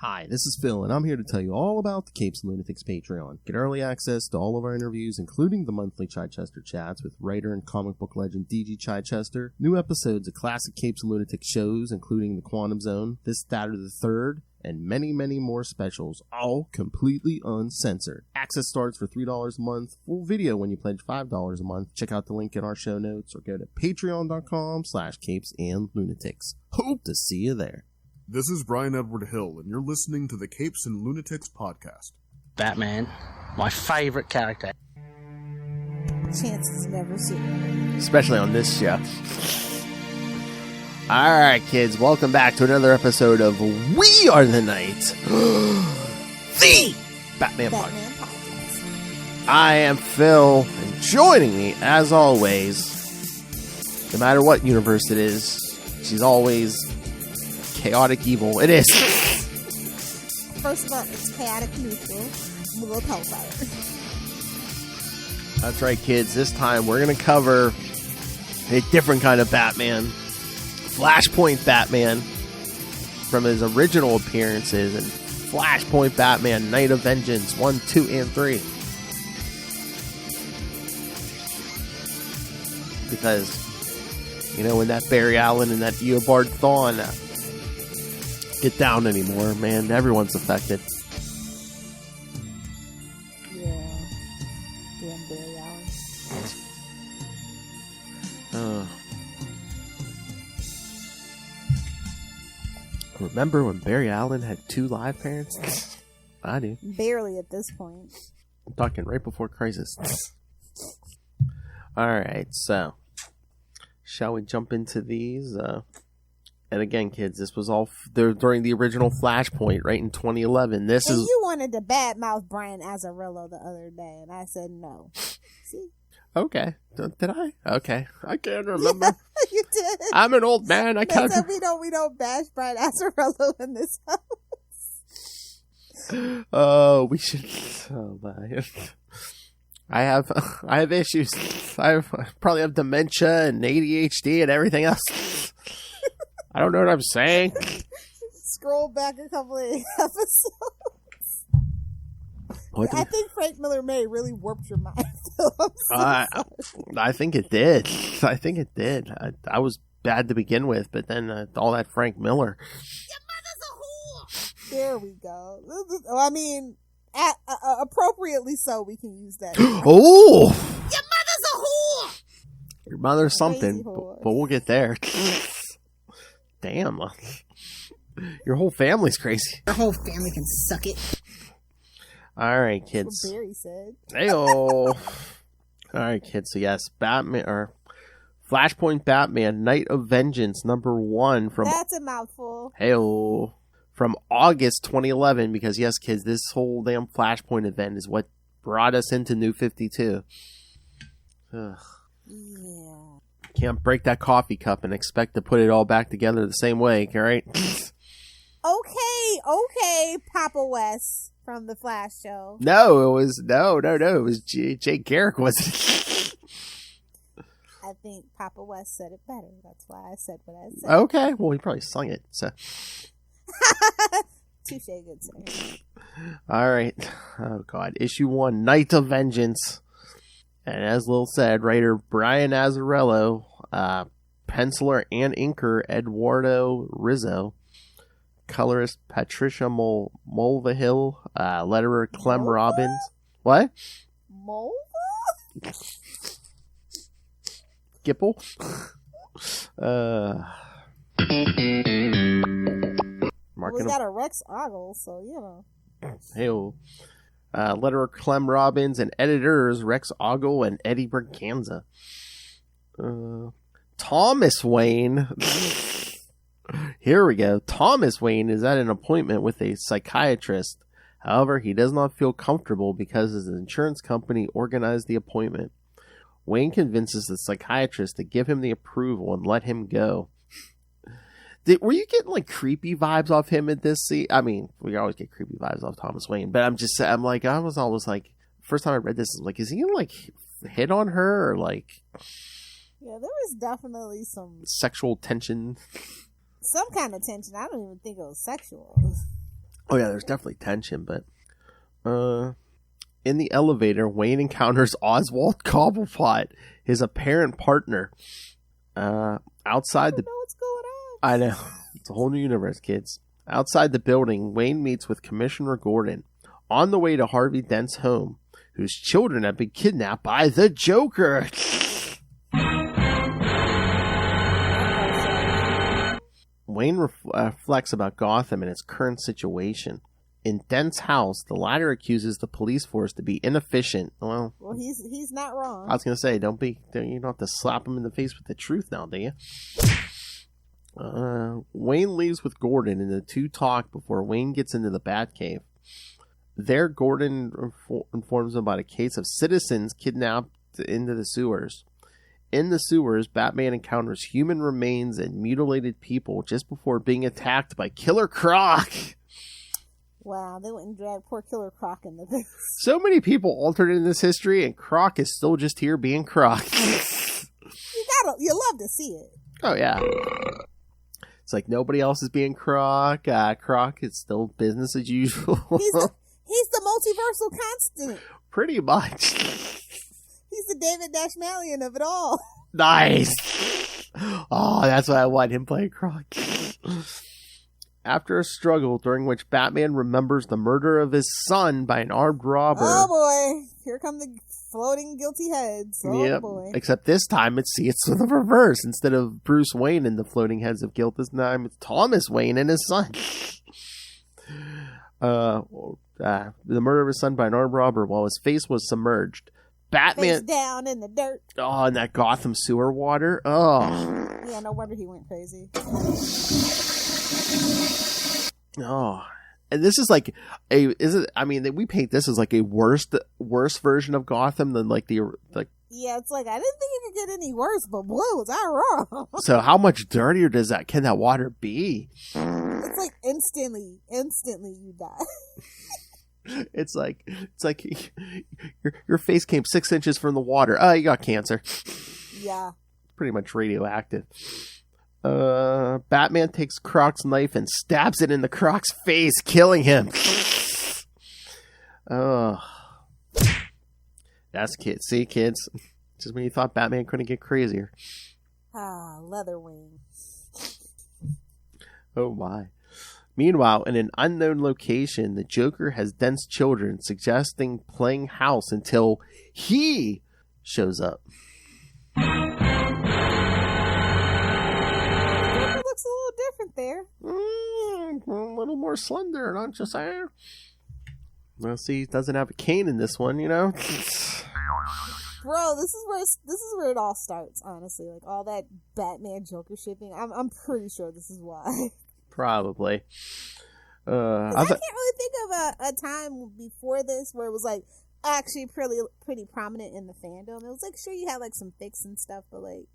Hi, this is Phil, and I'm here to tell you all about the Capes and Lunatics Patreon. Get early access to all of our interviews, including the monthly Chichester chats with writer and comic book legend D.G. Chichester, new episodes of classic Capes and Lunatics shows, including The Quantum Zone, This, That, or the Third, and many, many more specials, all completely uncensored. Access starts for $3 a month, full video when you pledge $5 a month. Check out the link in our show notes, or go to patreon.com/CapesandLunatics. Hope to see you there. This is Brian Edward Hill, and you're listening to the Capes and Lunatics podcast. Batman, my favorite character. Chances never see. Especially on this show. Alright, kids, welcome back to another episode of We Are the Night, the Batman Podcast. I am Phil, and joining me, as always, no matter what universe it is, she's always chaotic evil. It is. First of all, it's chaotic neutral. I'm a little hellfire. That's right, kids. This time we're going to cover a different kind of Batman. Flashpoint Batman from his original appearances in Flashpoint Batman Night of Vengeance 1, 2, and 3. Because, you know, when that Barry Allen and that Eobard Thawne get down anymore, man, everyone's affected. Yeah. Damn Barry Allen. Remember when Barry Allen had 2 live parents? I do. Barely at this point. I'm talking right before Crisis. Alright, so shall we jump into these? And again, kids, this was all during the original Flashpoint, right, in 2011. This is... You wanted to badmouth Brian Azzarello the other day, and I said no. See? Okay. Did I? Okay. I can't remember. Yeah, you did. I'm an old man. I can't... We don't bash Brian Azzarello in this house. Oh, we should... Oh, my... I have issues. I probably have dementia and ADHD and everything else. I don't know what I'm saying. Scroll back a couple of episodes. I think Frank Miller May really warped your mind. I think it did. I was bad to begin with, but then all that Frank Miller. Your mother's a whore. There we go. I mean, appropriately so, we can use that. Oh! Your mother's a whore. Your mother's something, but we'll get there. Damn. Your whole family's crazy. Your whole family can suck it. Alright, kids. That's what Barry said. Hey-oh. Alright, kids. So, yes, Batman, or Flashpoint Batman, Night of Vengeance, #1 from... That's a mouthful. Hey-oh. From August 2011, because, yes, kids, this whole damn Flashpoint event is what brought us into New 52. Ugh. Yeah. Can't break that coffee cup and expect to put it all back together the same way, alright? Okay, Papa West from the Flash show. No, it was it was Jay Garrick, wasn't it? I think Papa West said it better. That's why I said what I said. Okay, well, he probably sung it, so. Touche, good singer. Alright. Oh, God. Issue 1, Night of Vengeance. And as Lil said, writer Brian Azzarello, penciler and inker Eduardo Rizzo, colorist Patricia Mulvihill, letterer Clem Mulva? Robbins. What? Mulva? Gipple? We got a Rex Ogle, so you know. Hey-oh. Letterer Clem Robbins, and editors Rex Ogle and Eddie Berganza. Thomas Wayne. Here we go. Thomas Wayne is at an appointment with a psychiatrist. However, he does not feel comfortable because his insurance company organized the appointment. Wayne convinces the psychiatrist to give him the approval and let him go. Were you getting like creepy vibes off him at this scene? I mean, we always get creepy vibes off Thomas Wayne, but I was always like, first time I read this, I was like, is he gonna like hit on her or like? Yeah, there was definitely some sexual tension. Some kind of tension. I don't even think it was sexual. Oh yeah, there's definitely tension, but in the elevator, Wayne encounters Oswald Cobblepot, his apparent partner. Outside the... know what's going on. I know. It's a whole new universe, kids. Outside the building, Wayne meets with Commissioner Gordon on the way to Harvey Dent's home, whose children have been kidnapped by the Joker. Wayne reflects about Gotham and its current situation. In Dent's house, the latter accuses the police force to be inefficient. Well, he's not wrong. I was going to say, you don't have to slap him in the face with the truth now, do you? Wayne leaves with Gordon, and the two talk before Wayne gets into the Batcave. There, Gordon informs him about a case of citizens kidnapped into the sewers. In the sewers, Batman encounters human remains and mutilated people just before being attacked by Killer Croc. Wow, they went and dragged poor Killer Croc in the face. So many people altered in this history, and Croc is still just here being Croc. You love to see it. Oh, yeah. It's like nobody else is being Croc. Croc is still business as usual. He's the multiversal constant. Pretty much. He's the David Dashmalian of it all. Nice. Oh, that's why I want him playing Croc. After a struggle during which Batman remembers the murder of his son by an armed robber. Oh boy, here come the floating guilty heads. Oh boy. Except this time it's the reverse. Instead of Bruce Wayne and the floating heads of guilt, this time it's Thomas Wayne and his son. The murder of his son by an armed robber while his face was submerged. Batman face down in the dirt. Oh, in that Gotham sewer water. Oh. Yeah, no wonder he went crazy. Oh, and this is like we paint this as like a worse version of Gotham than like the. Yeah, it's like I didn't think it could get any worse, but boy, was I wrong. So how much dirtier can that water be? It's like instantly you die. It's like your face came 6 inches from the water. Oh, you got cancer. Yeah, pretty much radioactive. Batman takes Croc's knife and stabs it in the Croc's face, killing him. Oh, that's kids. See, kids, just when you thought Batman couldn't get crazier. Leatherwing. Oh my. Meanwhile, in an unknown location, the Joker has Dent's children, suggesting playing house until he shows up. Looks a little different there. A little more slender, not just there. Well, see, he doesn't have a cane in this one, you know. Bro, this is where it all starts. Honestly, like all that Batman Joker shipping. I'm pretty sure this is why. Probably. I can't really think of a time before this where it was like actually pretty prominent in the fandom. It was like sure you had like some fics and stuff, but like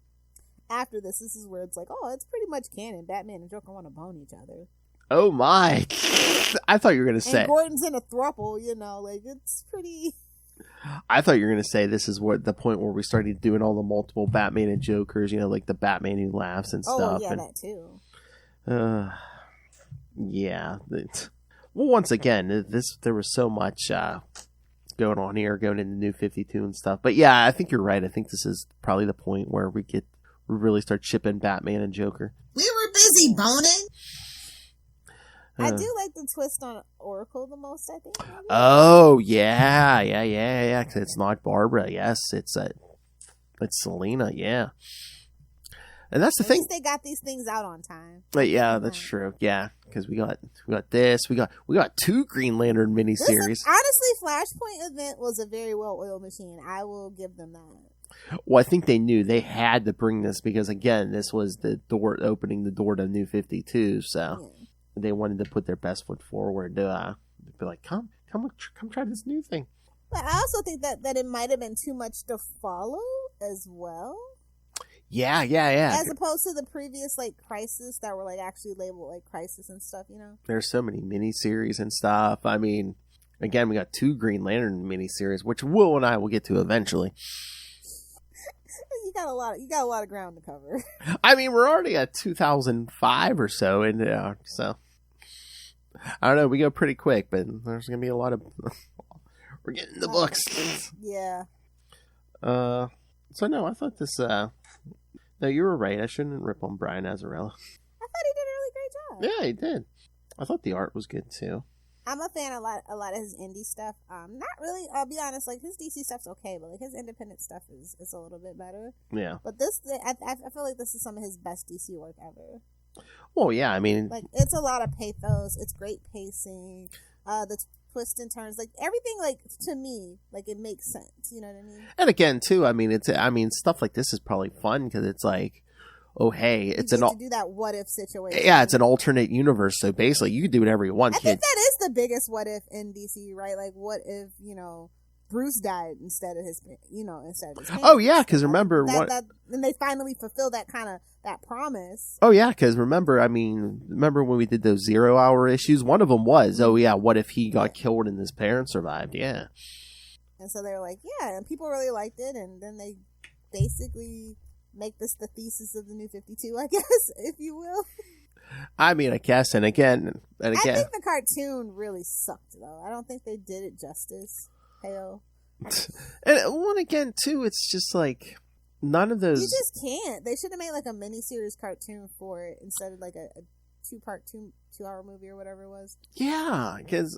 after this is where it's like, oh, it's pretty much canon. Batman and Joker want to bone each other. Oh my! I thought you were gonna say and Gordon's in a throuple. You know, like it's pretty. I thought you were gonna say this is what the point where we started doing all the multiple Batman and Jokers. You know, like the Batman who laughs and stuff. Oh yeah, and, that too. Yeah. Well, once again, there was so much going on here, going into New 52 and stuff. But yeah, I think you're right. I think this is probably the point where we really start shipping Batman and Joker. We were busy boning. I do like the twist on Oracle the most, I think. Maybe. Oh, yeah. 'Cause it's not Barbara. Yes, it's Selena. Yeah. And that's the thing. At least they got these things out on time. But yeah, that's true. Yeah, because we got this. We got 2 Green Lantern miniseries. Honestly, Flashpoint event was a very well-oiled machine. I will give them that. Well, I think they knew they had to bring this because again, this was the door opening the door to New 52. So they wanted to put their best foot forward to be like, come try this new thing. But I also think that it might have been too much to follow as well. Yeah. As opposed to the previous like Crisis that were like actually labeled like Crisis and stuff, you know. There's so many miniseries and stuff. I mean, again, we got 2 Green Lantern miniseries, which Will and I will get to eventually. You got a lot of ground to cover. I mean, we're already at 2005 or so, and so I don't know. We go pretty quick, but there's gonna be a lot of. We're getting the books. Yeah. So no, I thought this. No, you were right. I shouldn't rip on Brian Azzarello. I thought he did a really great job. Yeah, he did. I thought the art was good too. I'm a fan of a lot of his indie stuff. Not really. I'll be honest. Like his DC stuff's okay, but like his independent stuff is a little bit better. Yeah. But this, I feel like this is some of his best DC work ever. Well, yeah. I mean, like it's a lot of pathos. It's great pacing. The twists and turns, like everything, like to me, like it makes sense. You know what I mean? And again, too. I mean, stuff like this is probably fun because it's like, oh hey, it's to do that what if situation. Yeah, it's an alternate universe. So basically, you can do whatever you want. I think that is the biggest what if in DC, right? Like, what if Bruce died instead of his parents? Oh yeah, because remember and they finally fulfill that promise. Oh yeah, because remember when we did those 0 hour issues? One of them was, oh yeah, what if he got killed and his parents survived? Yeah. And so they were like, yeah, and people really liked it, and then they basically make this the thesis of the New 52, I guess, if you will. I mean, I guess, and again. I think the cartoon really sucked, though. I don't think they did it justice. Hell. And again, too, it's just like none of those. You just can't. They should have made like a miniseries cartoon for it instead of like a 2-part 2-hour movie or whatever it was. Yeah, because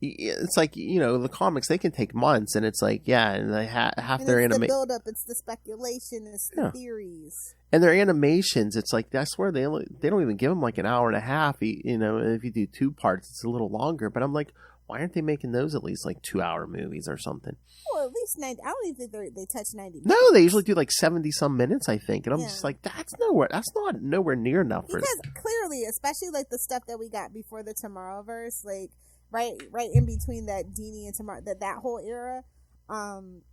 it's like the comics, they can take months, and it's like and they half their animation. It's the build up, it's the speculation, it's the theories. And their animations, it's like that's where they don't even give them like an hour and a half. If you do 2 parts, it's a little longer. But I'm like, why aren't they making those at least like 2-hour movies or something? Well, at least 90. I don't even think they touch 90 minutes. No, they usually do like 70 some minutes, I think. And I'm just like, that's not nowhere near enough for because clearly, especially like the stuff that we got before the Tomorrowverse, like right in between that Dini and Tomorrow, that whole era,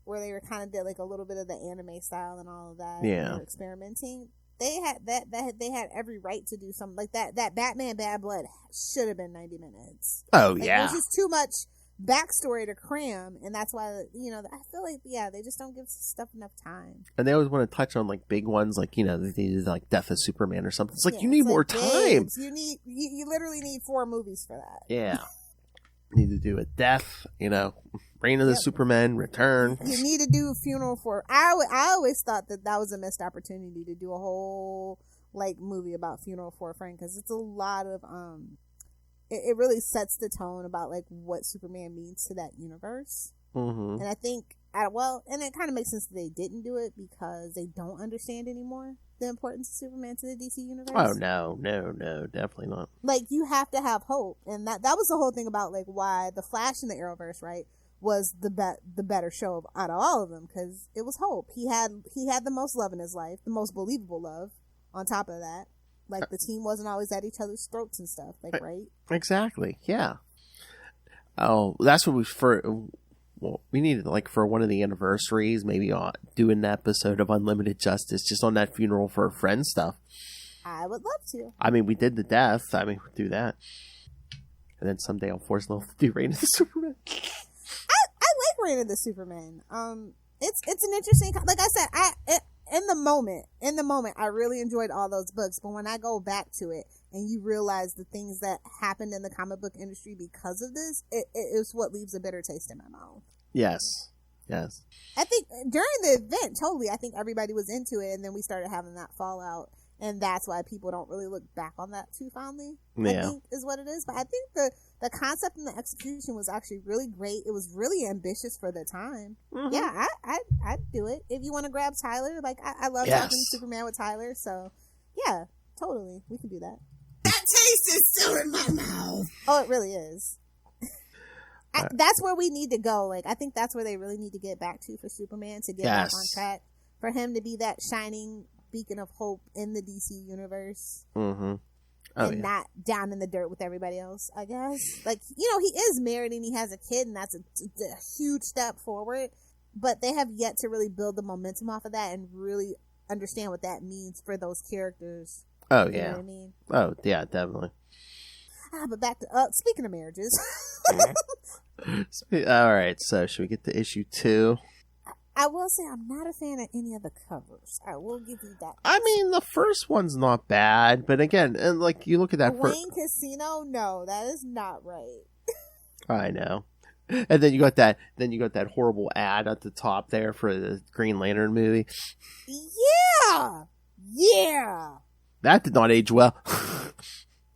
where they were kind of did like a little bit of the anime style and all of that. Yeah, they were experimenting. They had they had every right to do something like that. That Batman Bad Blood should have been 90 minutes. Oh yeah, there's just too much backstory to cram, and that's why I feel like they just don't give stuff enough time. And they always want to touch on like big ones, like they did like Death of Superman or something. It's like you need more time. You literally need 4 movies for that. Yeah, you need to do a Death, Reign of the Superman, Return. You need to do Funeral for. I always thought that was a missed opportunity to do a whole movie about Funeral for a Friend, because it's a lot of It really sets the tone about what Superman means to that universe. Mm-hmm. And I think and it kind of makes sense that they didn't do it because they don't understand anymore the importance of Superman to the DC universe. Oh no, definitely not. You have to have hope, and that was the whole thing about why the Flash in the Arrowverse, right, was the better show out of all of them, because it was hope. He had the most love in his life, the most believable love. On top of that, the team wasn't always at each other's throats and stuff, right? Exactly. Yeah. Oh, that's what we needed for one of the anniversaries, maybe do an episode of Unlimited Justice just on that Funeral for a Friend stuff. I would love to. I mean, we did the Death. I mean, we'll do that. And then someday I'll force Lilith to do Reign of the Superman. I like Reign of the Superman. It's an interesting, like I said, in the moment, I really enjoyed all those books. But when I go back to it and you realize the things that happened in the comic book industry because of this, it is what leaves a bitter taste in my mouth. Yes. I think during the event, totally, I think everybody was into it, and then we started having that fallout. And that's why people don't really look back on that too fondly, I think, is what it is. But I think the concept and the execution was actually really great. It was really ambitious for the time. Mm-hmm. Yeah, I'd do it. If you want to grab Tyler, I love talking Superman with Tyler. So, yeah, totally. We can do that. That taste is still in my mouth. Oh, it really is. That's where we need to go. I think that's where they really need to get back to for Superman, to get back on track. For him to be that shining beacon of hope in the DC universe. Mm-hmm. And not down in the dirt with everybody else, I guess. He is married and he has a kid, and that's a huge step forward. But they have yet to really build the momentum off of that and really understand what that means for those characters. Oh, you yeah. know what I mean? Oh, yeah, definitely. But back to, speaking of marriages. All right, so should we get to issue 2? I will say I'm not a fan of any of the covers. I will give you that. I mean, the first one's not bad, but again, and like you look at that Wayne Casino, no, that is not right. I know. And then you got that horrible ad at the top there for the Green Lantern movie. Yeah. That did not age well.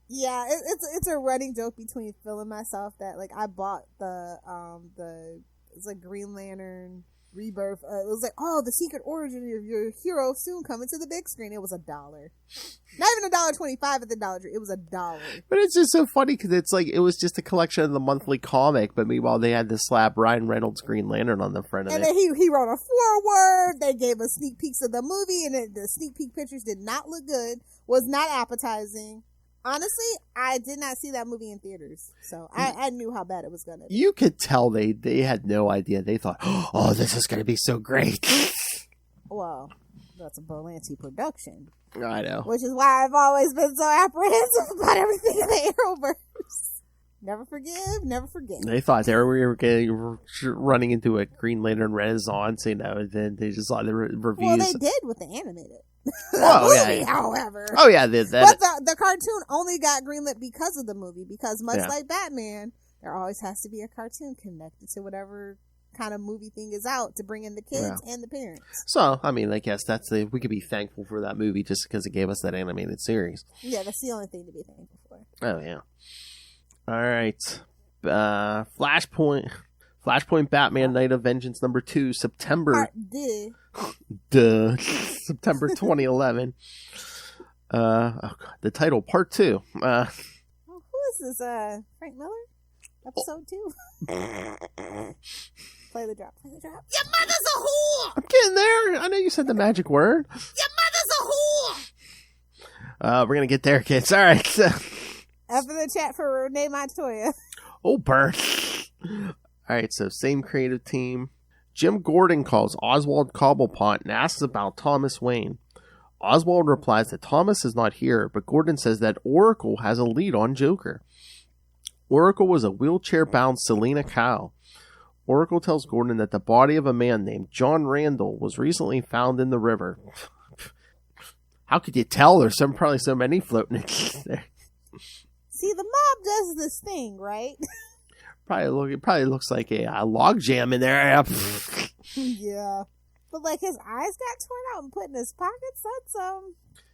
Yeah, it's a running joke between Phil and myself that like I bought the it's like Green Lantern Rebirth. It was like, oh, the secret origin of your hero soon coming to the big screen. It was $1. Not even $1.25 at the Dollar Tree. It was $1. But it's just so funny because it's like it was just a collection of the monthly comic, but meanwhile they had to slap Ryan Reynolds Green Lantern on the front of it. And then he wrote a foreword. They gave us sneak peeks of the movie, and the sneak peek pictures did not look good. Was not appetizing. Honestly, I did not see that movie in theaters, so I knew how bad it was going to be. You could tell they had no idea. They thought, oh, this is going to be so great. Well, that's a Berlanti production. I know. Which is why I've always been so apprehensive about everything in the Arrowverse. Never forgive, never forget. They thought we were running into a Green Lantern renaissance, and then they just saw the reviews. Well, they did with the animated. Movie, however. Oh, yeah. But the cartoon only got greenlit because of the movie, because much like Batman, there always has to be a cartoon connected to whatever kind of movie thing is out to bring in the kids and the parents. So, I mean, I guess we could be thankful for that movie just because it gave us that animated series. Yeah, that's the only thing to be thankful for. Oh, yeah. All right. Flashpoint Batman Night of Vengeance #2, September. September 2011. The title, Part 2. Who is this? Frank Miller? Episode 2? Play the drop. Your mother's a whore! I'm getting there. I know you said the magic word. Your mother's a whore! We're going to get there, kids. All right. After the chat for Renee Montoya. Oh, burn. All right, so same creative team. Jim Gordon calls Oswald Cobblepot and asks about Thomas Wayne. Oswald replies that Thomas is not here, but Gordon says that Oracle has a lead on Joker. Oracle was a wheelchair-bound Selena Kyle. Oracle tells Gordon that the body of a man named John Randall was recently found in the river. How could you tell? There's probably so many floating there. See, the mob does this thing, right? It probably looks like a log jam in there. Yeah. But like his eyes got torn out and put in his pockets,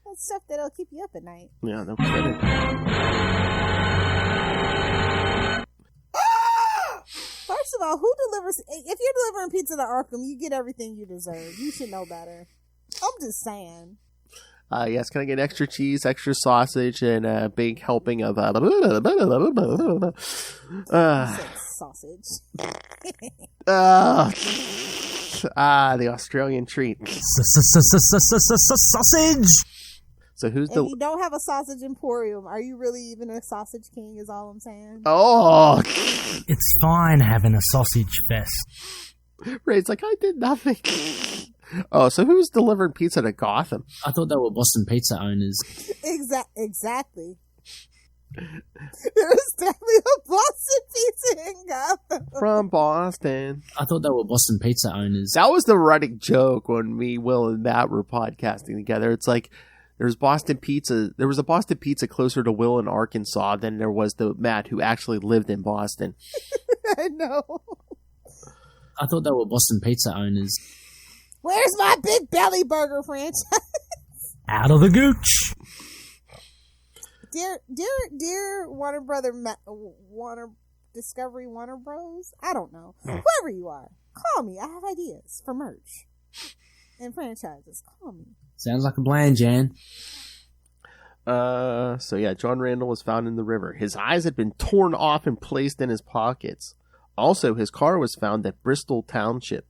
that's stuff that'll keep you up at night. Yeah, no kidding. First of all, who delivers? If you're delivering pizza to Arkham, you get everything you deserve. You should know better. I'm just saying. Yes, can I get extra cheese, extra sausage, and a big helping of sausage. The Australian treat. Sausage. So who's if you don't have a sausage emporium, are you really even a sausage king? Is all I'm saying. Oh, it's fine having a sausage fest. Ray's like, I did nothing. Oh, so who's delivering pizza to Gotham? I thought they were Boston Pizza owners. Exactly. There's definitely a Boston Pizza in Gotham. From Boston. I thought they were Boston Pizza owners. That was the running joke when me, Will, and Matt were podcasting together. It's like there's Boston Pizza. There was a Boston Pizza closer to Will in Arkansas than there was to Matt, who actually lived in Boston. I know. I thought they were Boston Pizza owners. Where's my Big Belly Burger franchise? Out of the gooch. Dear Warner Discovery Warner Bros. I don't know. Whoever you are, call me. I have ideas for merch and franchises. Call me. Sounds like a plan, Jan. So yeah, John Randall was found in the river. His eyes had been torn off and placed in his pockets. Also, his car was found at Bristol Township.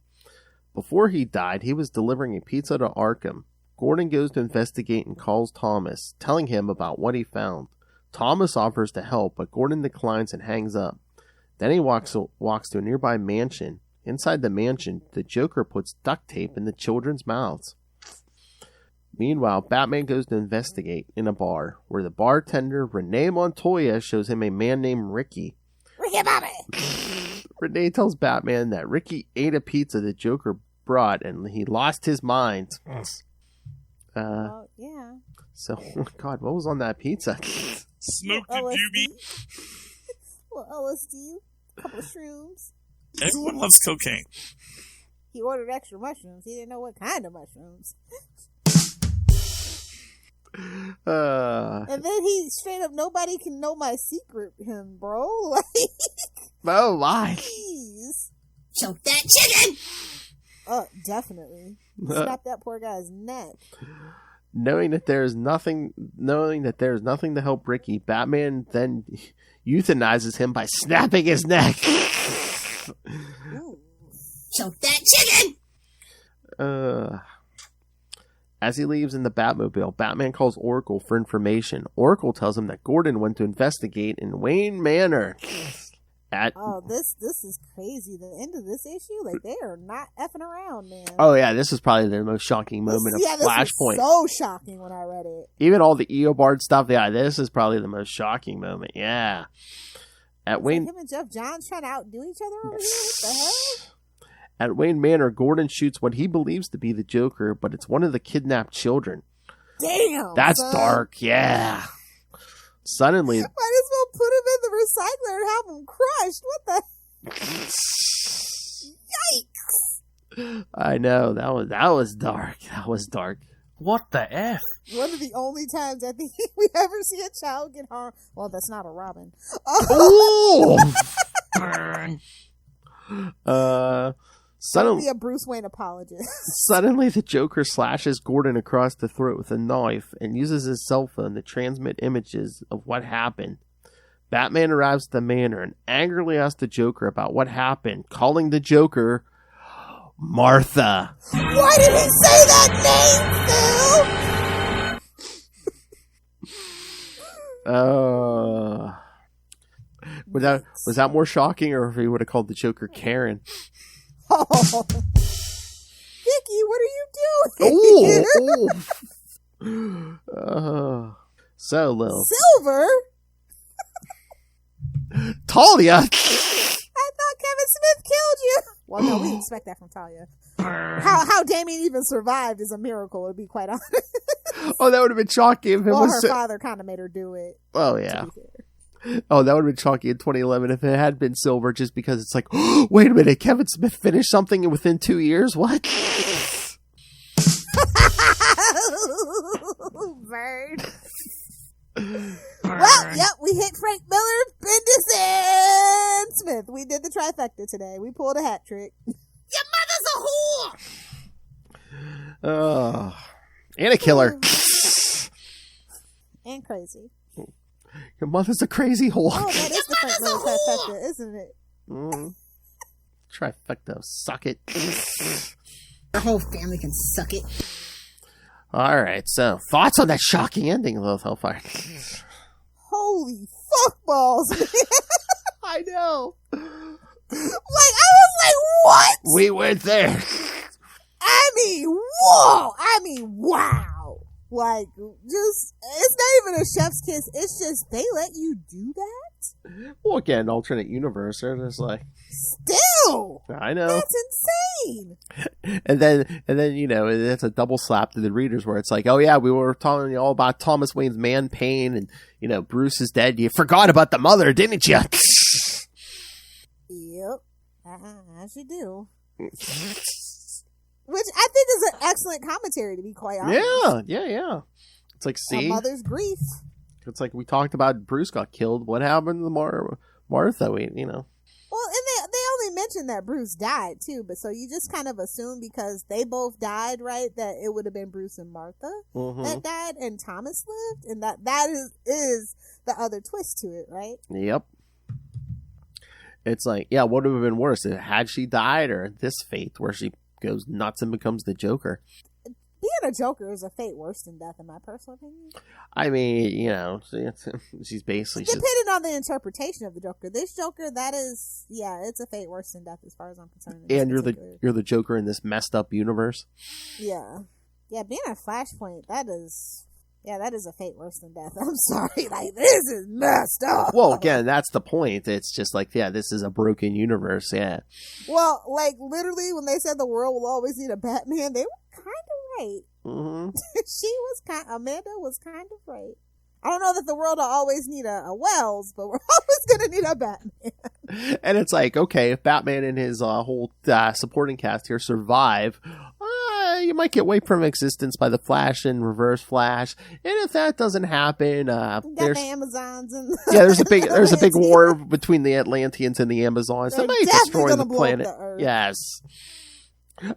Before he died, he was delivering a pizza to Arkham. Gordon goes to investigate and calls Thomas, telling him about what he found. Thomas offers to help, but Gordon declines and hangs up. Then he walks to a nearby mansion. Inside the mansion, the Joker puts duct tape in the children's mouths. Meanwhile, Batman goes to investigate in a bar, where the bartender, Renee Montoya, shows him a man named Ricky. Ricky Bobby! Renee tells Batman that Ricky ate a pizza the Joker brought, and he lost his mind. Yeah. So, oh God, what was on that pizza? Smoked a LSD. doobie. Well, LSD, a couple of shrooms. Everyone loves cocaine. He ordered extra mushrooms. He didn't know what kind of mushrooms. And then he straight up, nobody can know my secret, him, bro. Like, Oh my! please. Choke that chicken! Definitely. Snap that poor guy's neck. Knowing that there is nothing to help Ricky, Batman then euthanizes him by snapping his neck. Ooh. Choke that chicken! As he leaves in the Batmobile, Batman calls Oracle for information. Oracle tells him that Gordon went to investigate in Wayne Manor. This is crazy. The end of this issue, like, they are not effing around, man. Oh yeah, this is probably the most shocking moment of this Flashpoint. was so shocking when I read it. Even all the Eobard stuff, yeah, this is probably the most shocking moment. Yeah. At Wayne, Him and Jeff Johns trying to outdo each other over here. What the hell? At Wayne Manor, Gordon shoots what he believes to be the Joker, but it's one of the kidnapped children. Damn, That's son. dark, yeah. Suddenly, Might as well put him in the recycler and have him crushed. What the? Yikes! I know that was dark. That was dark. What the F? One of the only times I think we ever see a child get harmed. Well, that's not a Robin. Ooh! Burn. Suddenly, Be a Bruce Wayne apologist. Suddenly, the Joker slashes Gordon across the throat with a knife and uses his cell phone to transmit images of what happened. Batman arrives at the manor and angrily asks the Joker about what happened, calling the Joker Martha. Why did he say that name, Phil? Was that more shocking, or if he would have called the Joker Karen? Oh. Vicky, what are you doing? So, Lil. Silver? Talia! I thought Kevin Smith killed you. Well, no, we expect that from Talia. How Damien even survived is a miracle, to be quite honest. Oh, that would have been shocking if it Well, was. her father kind of made her do it. Oh, yeah. Oh, that would have been shocking in 2011 if it had been Silver, just because it's like, oh, wait a minute, Kevin Smith finished something within 2 years? What? Bird. Well, yep, we hit Frank Miller, Bendis, and Smith. We did the trifecta today. We pulled a hat trick. Your mother's a whore! And a killer. And crazy. Your mother's a crazy whore. Oh, that is the Frank Miller trifecta, isn't it? Trifecta, suck it. The whole family can suck it. All right, so thoughts on that shocking ending, Lilith Hellfire? Holy fuck balls, man. I know. Like, I was like, what? We went there. I mean, whoa. I mean, wow. Like, just, it's not even a chef's kiss. It's just, they let you do that? Well, again, alternate universe. They're just like, Still. I know. That's insane. And then, you know, it's a double slap to the readers where it's like, oh yeah, we were telling you all about Thomas Wayne's man pain, and, you know, Bruce is dead. You forgot about the mother, didn't you? Yep. As you do. Which I think is an excellent commentary, to be quite honest. Yeah. It's like, see? A mother's grief. It's like we talked about Bruce got killed. What happened to Martha? You know. Well, and they only mentioned that Bruce died, too. But so you just kind of assume because they both died, right, that it would have been Bruce and Martha that died and Thomas lived. And that is the other twist to it, right? Yep. It's like, yeah, what would have been worse? Had she died, or this fate where she goes nuts and becomes the Joker? Being a Joker is a fate worse than death, in my personal opinion. I mean, you know, she's basically depending on the interpretation of the Joker. This Joker, that is, yeah, it's a fate worse than death as far as I'm concerned. And you're the Joker in this messed up universe. Yeah, being a Flashpoint, that is Yeah, that is a fate worse than death. I'm sorry. Like, this is messed up. Well, again, that's the point. It's just like, yeah, this is a broken universe. Yeah. Well, like, literally, when they said the world will always need a Batman, they were kind of right. Mm-hmm. Amanda was kind of right. I don't know that the world will always need a Wells, but we're always going to need a Batman. And it's like, okay, if Batman and his whole supporting cast here survive, you might get wiped from existence by the Flash and Reverse Flash. And if that doesn't happen, got the Amazons and there's a big war between the Atlanteans and the Amazons. They might destroy the planet. Yes.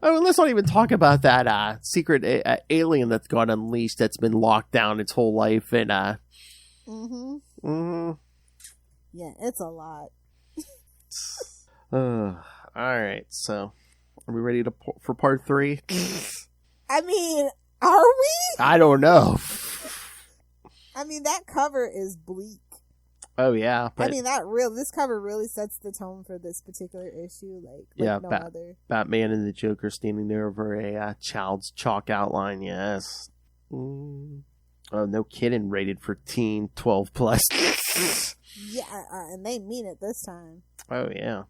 Oh, and let's not even talk about that secret alien that's got unleashed, that's been locked down its whole life. And yeah, it's a lot. All right, so are we ready for part 3? I mean, are we? I don't know. I mean, that cover is bleak. Oh yeah, but this cover really sets the tone for this particular issue. Like yeah, no other. Batman and the Joker standing there over a child's chalk outline. Yes. Oh, no kidding. Rated for teen 12+. Yeah, and they mean it this time. Oh yeah.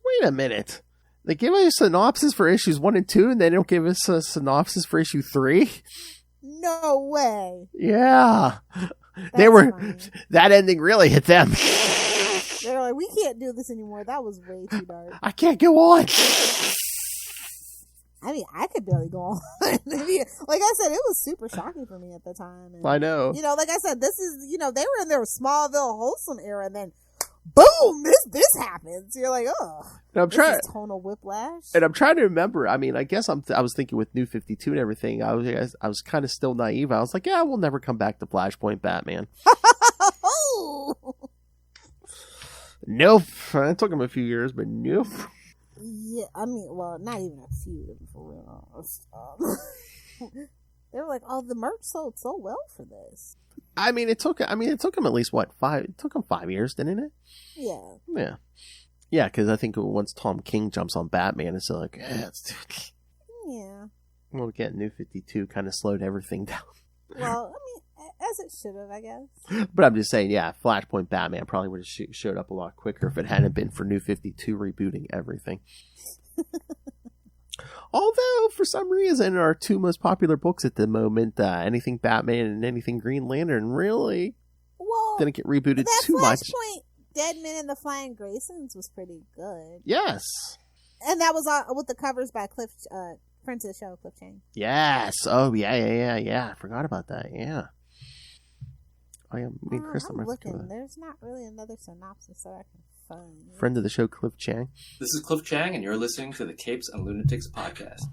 Wait a minute. They give us a synopsis for issues 1 and 2, and they don't give us a synopsis for issue 3. No way. Yeah. That's funny. That ending really hit them. They're like, we can't do this anymore. That was way too dark. I can't go on. I mean, I could barely go on. Like I said, it was super shocking for me at the time. And, I know. You know, like I said, this is, they were in their Smallville wholesome era, and then boom, this happens. You're like, oh, this is tonal whiplash. And I'm trying to remember. I mean, I guess I was thinking with New 52 and everything. I was kind of still naive. I was like, yeah, we'll never come back to Flashpoint Batman. Nope. It took him a few years, but nope. Yeah, I mean, well, not even a few, to be for real. They were like, oh, the merch sold so well for this. I mean, it took him at least 5. It took him 5 years, didn't it? Yeah. Yeah. Yeah, because I think once Tom King jumps on Batman, it's like, yeah. Well, again, New 52 kind of slowed everything down. Well, I mean, as it should have, I guess. But I'm just saying, yeah, Flashpoint Batman probably would have showed up a lot quicker if it hadn't been for New 52 rebooting everything. Although, for some reason, our 2 most popular books at the moment, anything Batman and anything Green Lantern, really didn't get rebooted too much. Flashpoint Dead Men and the Flying Graysons was pretty good. Yes. And that was with the covers by friend to the show, Cliff Chang. Yes. Oh, yeah. I forgot about that. Yeah. I'm looking. There's not really another synopsis that I can find. Friend of the show, Cliff Chang. This is Cliff Chang, and you're listening to the Capes and Lunatics podcast.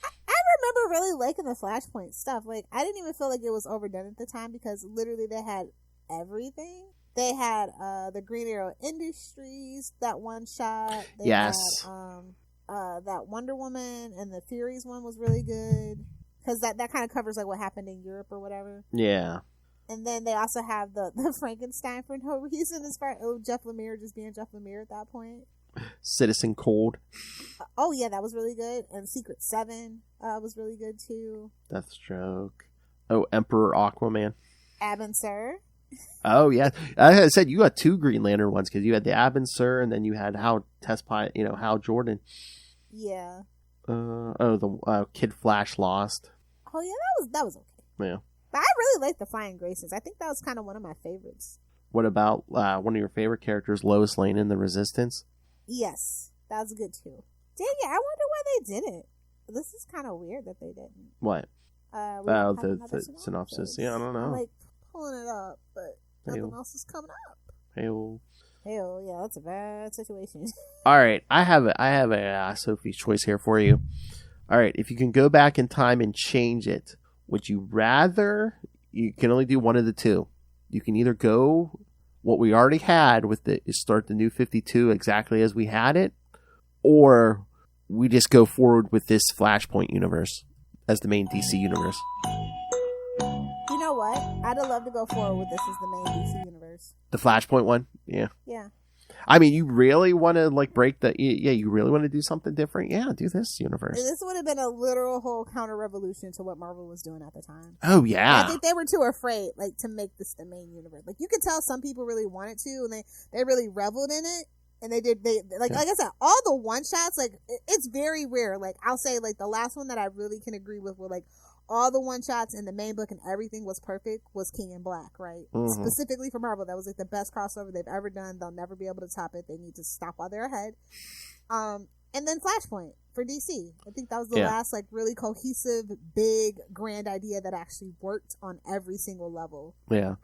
I remember really liking the Flashpoint stuff. Like, I didn't even feel like it was overdone at the time because literally they had everything. They had the Green Arrow Industries, that one shot. They had that Wonder Woman and the Furies one was really good because that kind of covers like what happened in Europe or whatever. Yeah. And then they also have the Frankenstein for no reason as far Jeff Lemire just being Jeff Lemire at that point. Citizen Cold. Oh yeah, that was really good. And Secret 7 was really good too. Deathstroke. Oh, Emperor Aquaman. Abin Sur. Oh yeah, I said you got 2 Green Lantern ones because you had the Abin Sur and then you had Hal Jordan. Yeah. The Kid Flash Lost. Oh yeah, that was okay. Yeah. But I really like the Flying Graysons. I think that was kind of one of my favorites. What about one of your favorite characters, Lois Lane in The Resistance? Yes, that was good too. Dang it, I wonder why they didn't. This is kind of weird that they didn't. What? The synopsis. Yeah, I don't know. I'm like pulling it up, but nothing else is coming up. Hell, yeah, that's a bad situation. All right, I have a Sophie's Choice here for you. All right, if you can go back in time and change it, would you rather? You can only do one of the two. You can either go what we already had start the New 52 exactly as we had it, or we just go forward with this Flashpoint universe as the main DC universe. You know what? I'd have loved to go forward with this as the main DC universe. The Flashpoint one? Yeah. Yeah. I mean, you really want to like break the? Yeah, you really want to do something different? Yeah, do this universe. This would have been a literal whole counter revolution to what Marvel was doing at the time. Oh And yeah. I think they were too afraid, like, to make this the main universe. Like, you could tell some people really wanted to, and they really reveled in it. And they like I said, all the one shots, like, it's very rare. Like, I'll say, like, the last one that I really can agree with were like all the one shots in the main book and everything was perfect was King in Black, right? Mhm. Specifically for Marvel, that was like the best crossover they've ever done. They'll never be able to top it. They need to stop while they're ahead. And then Flashpoint for DC. I think that was the last like really cohesive, big, grand idea that actually worked on every single level. Yeah.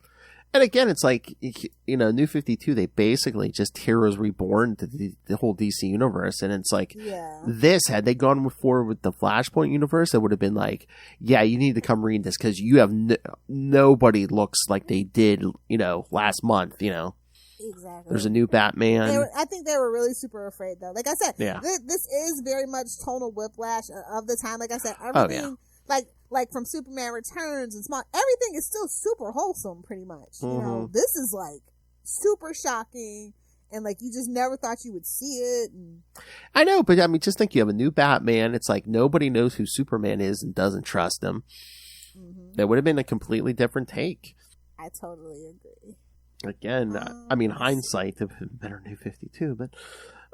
And again, it's like, you know, New 52, they basically just Heroes Reborn to the whole DC universe. And it's like, this, had they gone forward with the Flashpoint universe, it would have been like, yeah, you need to come read this because you have nobody looks like they did, you know, last month, you know. Exactly. There's a new Batman. I think they were really super afraid, though. Like I said, Yeah. this is very much tonal whiplash of the time. Like I said, everything, like from Superman Returns and Small, everything is still super wholesome, pretty much. You know, this is like super shocking, and like you just never thought you would see it. And I know, but I mean, just think you have a new Batman. It's like nobody knows who Superman is and doesn't trust him. That would have been a completely different take. I totally agree. Again, I mean, hindsight would have been better New 52, but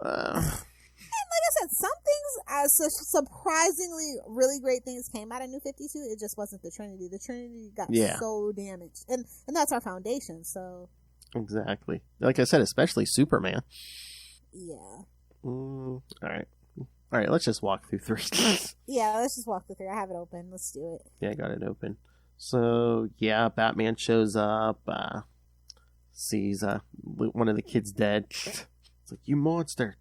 like I said, some things as such surprisingly really great things came out of New 52. It just wasn't the Trinity. The Trinity got so damaged, and that's our foundation. So exactly, like I said, especially Superman. Yeah. All right. Let's just walk through 3. Yeah, let's just walk through 3. I have it open. Let's do it. Yeah, I got it open. So yeah, Batman shows up, sees one of the kids dead. It's like, you monster.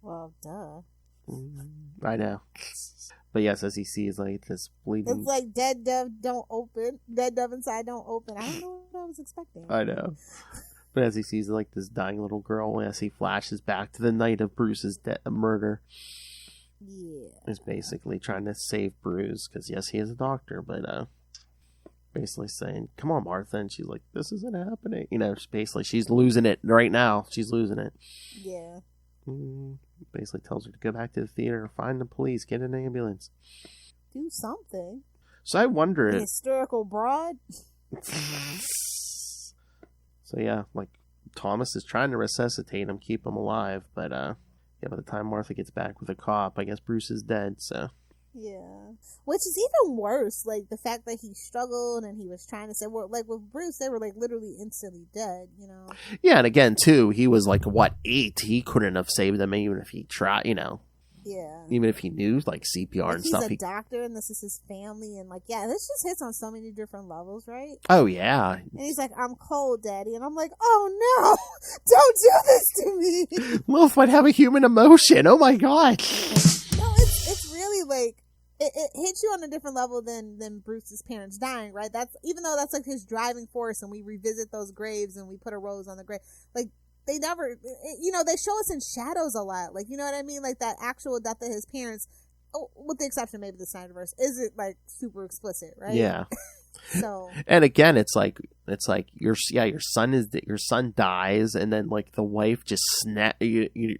Well, duh. I know. But yes, as he sees like this bleeding. It's like dead dove don't open. Dead dove inside don't open. I don't know what I was expecting. I know. But as he sees like this dying little girl, as he flashes back to the night of Bruce's murder. Yeah. He's basically trying to save Bruce, because yes, he is a doctor, but basically saying, come on, Martha. And she's like, this isn't happening. You know, she's losing it right now. She's losing it. Yeah. Basically tells her to go back to the theater, find the police, get an ambulance. Do something. So I wonder... Hysterical broad? So yeah, like, Thomas is trying to resuscitate him, keep him alive, but by the time Martha gets back with a cop, I guess Bruce is dead, so... Yeah. Which is even worse, like, the fact that he struggled and he was trying to say, well, like, with Bruce, they were, like, literally instantly dead, you know? Yeah, and again, too, he was, like, 8? He couldn't have saved them even if he tried, you know? Yeah. Even if he knew, like, CPR like, and stuff. He's a doctor, and this is his family, and, like, yeah, this just hits on so many different levels, right? Oh, yeah. And he's like, I'm cold, Daddy. And I'm like, oh, no! Don't do this to me! Lilith might have a human emotion. Oh, my God. No, it's really, like, it hits you on a different level than Bruce's parents dying, right? That's, even though that's like his driving force, and we revisit those graves and we put a rose on the grave, like, they never, you know, they show us in shadows a lot, like, you know what I mean? Like, that actual death of his parents, with the exception maybe the Snyderverse, isn't like super explicit, right? Yeah. So, and again, it's like your son dies, and then like the wife just the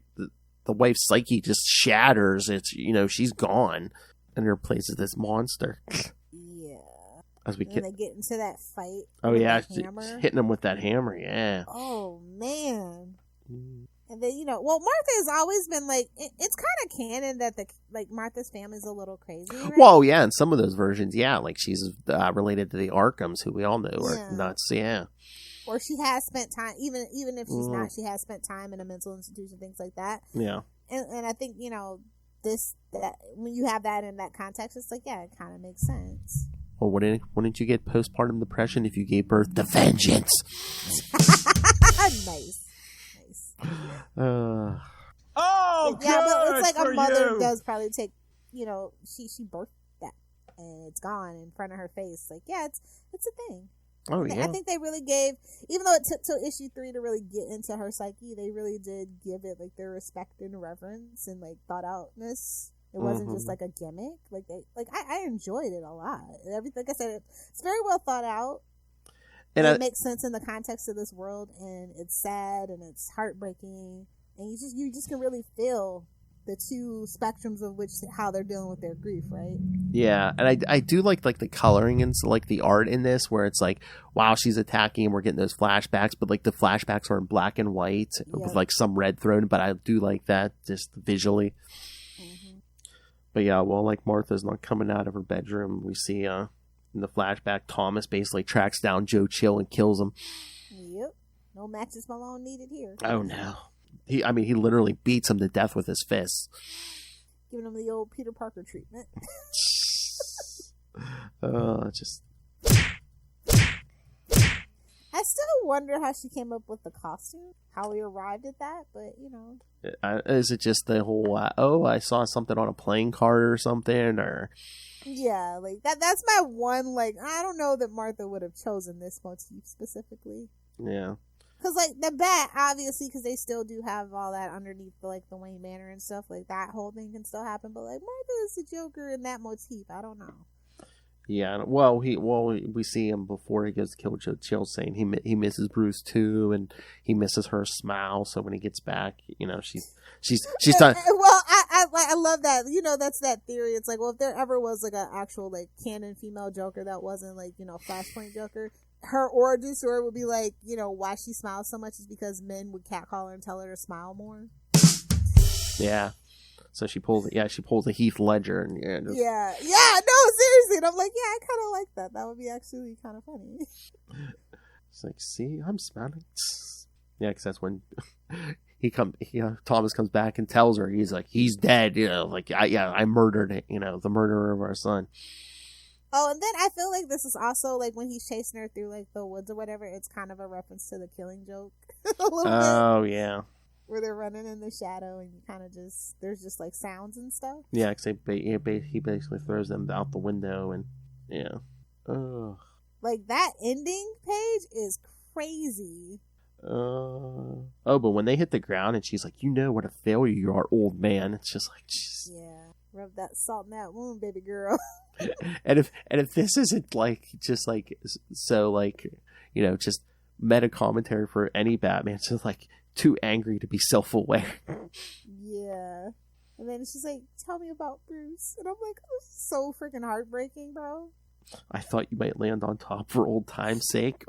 wife's psyche just shatters. It's, you know, she's gone. And replaces this monster. Yeah. As they get into that fight. Oh yeah, hitting him with that hammer. Yeah. Oh man. And then, you know, well, Martha has always been like, it's kind of canon that Martha's family's a little crazy. Right? Well, yeah, in some of those versions, yeah, like she's related to the Arkhams, who we all know are nuts. Yeah. Or she has spent time, even if she's not, she has spent time in a mental institution, things like that. Yeah. And I think, you know, that when you have that in that context, it's like, yeah, it kind of makes sense. Well, wouldn't you get postpartum depression if you gave birth to vengeance? Nice. Oh, yeah, but it's like a mother you. does probably take, you know, she birthed that and it's gone in front of her face. Like, yeah, it's a thing. Oh, yeah. I think they really gave, even though it took till issue 3 to really get into her psyche, they really did give it like their respect and reverence and like thought outness. It wasn't just like a gimmick. I enjoyed it a lot. Everything, like I said, it's very well thought out. And it makes sense in the context of this world, and it's sad and it's heartbreaking, and you just can really feel the two spectrums of how they're dealing with their grief, right? Yeah, and I do like the coloring and like the art in this, where it's like, wow, she's attacking and we're getting those flashbacks, but like the flashbacks are in black and white with like some red thrown, but I do like that just visually. Mm-hmm. But yeah, well, like Martha's not coming out of her bedroom, we see in the flashback Thomas basically tracks down Joe Chill and kills him. Yep, no matches Malone needed here. Oh no. He literally beats him to death with his fists. Giving him the old Peter Parker treatment. Just. I still wonder how she came up with the costume, how we arrived at that, but you know. Is it just the whole, I saw something on a playing card or something, or? Yeah, like that's my one, like, I don't know that Martha would have chosen this motif specifically. Yeah. Because, like, the bat, obviously, because they still do have all that underneath, the Wayne Manor and stuff, like, that whole thing can still happen. But, like, Martha is the Joker in that motif. I don't know. Yeah, well, we see him before he goes to kill Joe Chill, saying he misses Bruce, too, and he misses her smile, so when he gets back, you know, she's done. Well, I love that. You know, that's that theory. It's like, well, if there ever was, like, an actual, like, canon female Joker that wasn't, like, you know, Flashpoint Joker, her origin story would be like, you know, why she smiles so much is because men would catcall her and tell her to smile more. Yeah. So she pulls a Heath Ledger and yeah, no, seriously. And I'm like, yeah, I kind of like that. That would be actually kind of funny. It's like, see, I'm smiling. Yeah, because that's when Thomas comes back and tells her, he's like, he's dead. You know, like, I murdered it. You know, the murderer of our son. Oh, and then I feel like this is also, like, when he's chasing her through, like, the woods or whatever, it's kind of a reference to the Killing Joke. A little bit. Oh, yeah. Where they're running in the shadow and you kind of there's just, like, sounds and stuff. Yeah, because he basically throws them out the window and, yeah. Ugh. Like, that ending page is crazy. But when they hit the ground and she's like, you know what a failure you are, old man. It's just like, geez. Yeah. Rub that salt in that wound, baby girl. and if this isn't like just like so like, you know, just meta commentary for any Batman, it's just like too angry to be self-aware. Yeah. And then she's like, tell me about Bruce. And I'm like, oh, so freaking heartbreaking, bro. I thought you might land on top for old time's sake.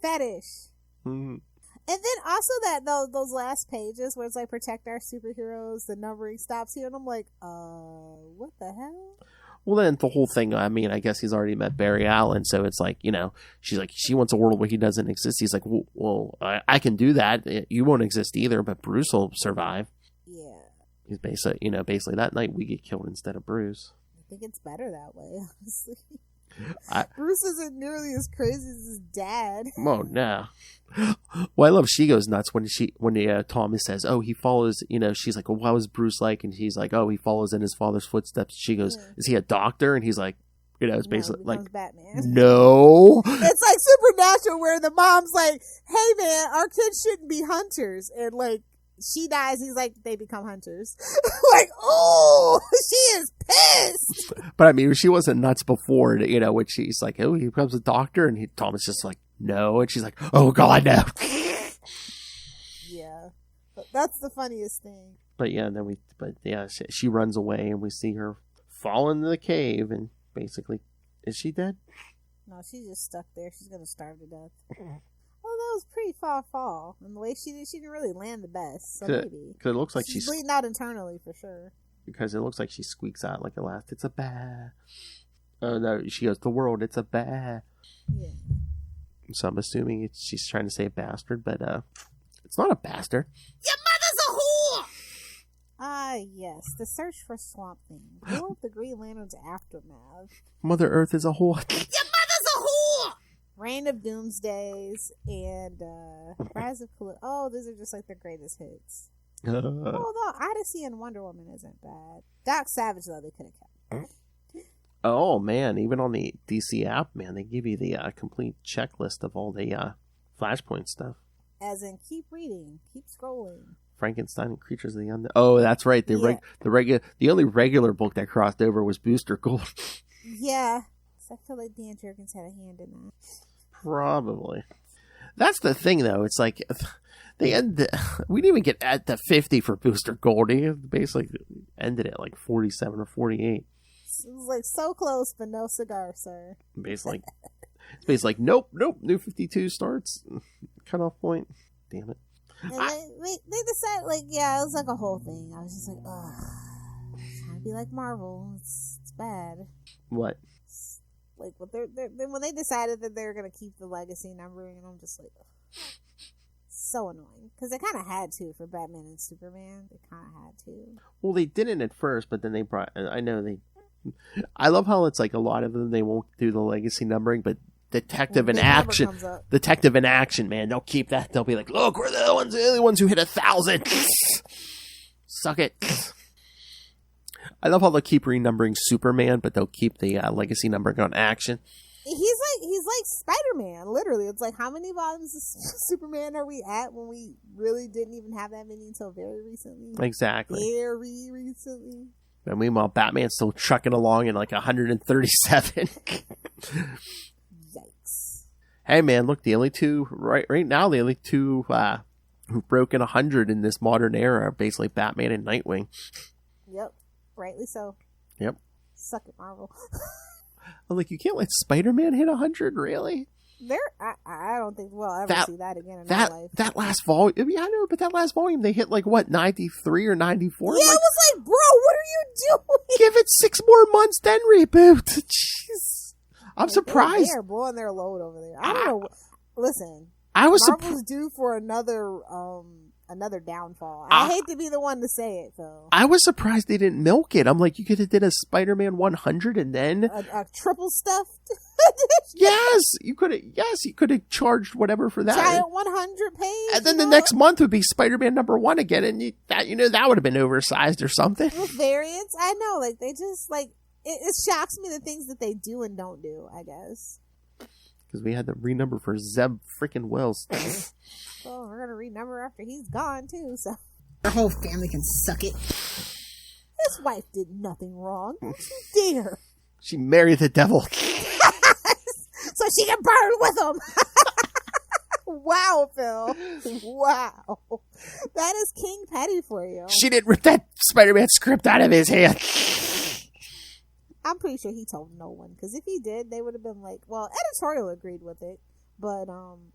Fetish. And then also those last pages where it's like protect our superheroes, the numbering stops here, and I'm like, what the hell? Well, then the whole thing, I mean, I guess he's already met Barry Allen, so it's like, you know, she's like, she wants a world where he doesn't exist. He's like, well, I can do that. You won't exist either, but Bruce will survive. Yeah. He's basically that night we get killed instead of Bruce. I think it's better that way, honestly. Bruce isn't nearly as crazy as his dad. Oh, no. Well, I love she goes nuts when Thomas says, oh, he follows, you know, she's like, well, what was Bruce like? And he's like, oh, he follows in his father's footsteps. She goes, is he a doctor? And he's like, you know, it's basically like, Batman. No. It's like Supernatural where the mom's like, hey man, our kids shouldn't be hunters. And like, she dies, he's like, they become hunters. Like, oh, she is pissed. But I mean, she wasn't nuts before, you know, when she's like, oh, he becomes a doctor, and Thomas just like, no, and she's like, oh god, no. Yeah, but that's the funniest thing. But yeah, she runs away, and we see her fall into the cave, and basically, is she dead? No, she's just stuck there. She's gonna starve to death. Well, that was pretty far fall, and the way she didn't really land the best. So maybe because it looks like she's bleeding out internally for sure. Because it looks like she squeaks out like a last. It's a bear. Oh no, she goes, the world. It's a bear. Yeah. So I'm assuming she's trying to say bastard, but it's not a bastard. Your mother's a whore. Ah, yes, the search for Swamp Thing. More of the Green Lantern's aftermath. Mother Earth is a whore. Your mother's a whore. Reign of Doomsdays and Rise of Calypso. Oh, these are just like their greatest hits. Although Odyssey and Wonder Woman isn't bad. Doc Savage, though, they could have kept. Oh, man. Even on the DC app, man, they give you the complete checklist of all the Flashpoint stuff. As in, keep reading. Keep scrolling. Frankenstein and Creatures of the Unknown. Oh, that's right. The only regular book that crossed over was Booster Gold. Yeah. I feel like Dan Jurgens had a hand in that. Probably. That's the thing, though. It's like we didn't even get at the 50 for Booster Gold. He basically ended at like 47 or 48. It was like so close, but no cigar, sir. Basically, it's like nope. New 52 starts. Cutoff point. Damn it. And they decided, like, yeah, it was like a whole thing. I was just like, ugh, trying to be like Marvel. It's bad. What? Like, what when they decided that they were gonna keep the legacy numbering, and I'm just like, ugh. So annoying, because they kind of had to for Batman and Superman. They kind of had to. Well, they didn't at first, but then they brought. I love how it's like a lot of them they won't do the legacy numbering, but Detective in Action, man, they'll keep that. They'll be like, look, we're the only ones who hit 1,000. Suck it. I love how they'll keep renumbering Superman, but they'll keep the legacy numbering on Action. He's like Spider-Man, literally. It's like, how many volumes of Superman are we at when we really didn't even have that many until very recently? Exactly. Very recently. And meanwhile, Batman's still trucking along in like 137. Yikes. Hey, man, look, the only two, right now, the only two who've broken 100 in this modern era are basically Batman and Nightwing. Yep. Rightly so. Yep. Suck it, Marvel. I'm like, you can't let Spider-Man hit 100, really? I don't think we'll ever see that again in our life. That last volume, I mean, I know, but that last volume, they hit like, what, 93 or 94? Yeah, I was like, bro, what are you doing? Give it 6 more months, then reboot. Jeez. I'm surprised. They're blowing their load over there. I don't know. Listen, Marvel's due for another downfall. I hate to be the one to say it, though. I was surprised they didn't milk it. I'm like, you could have did a Spider-Man 100 and then a triple stuffed. you could have charged whatever for that. Giant 100 page. And then the next month would be Spider-Man #1 again, and that would have been oversized or something. With variants, I know. Like, they just like it shocks me the things that they do and don't do. I guess because we had the renumber for Zeb freaking Wells. Well, we're gonna renumber after he's gone too. So Our whole family can suck it. his wife did nothing wrong. She dare. She married the devil. So she can burn with him. Wow, Phil. Wow. That is King Petty for you. She didn't rip that Spider-Man script out of his hand. I'm pretty sure he told no one, because if he did, they would have been like, well, editorial agreed with it, but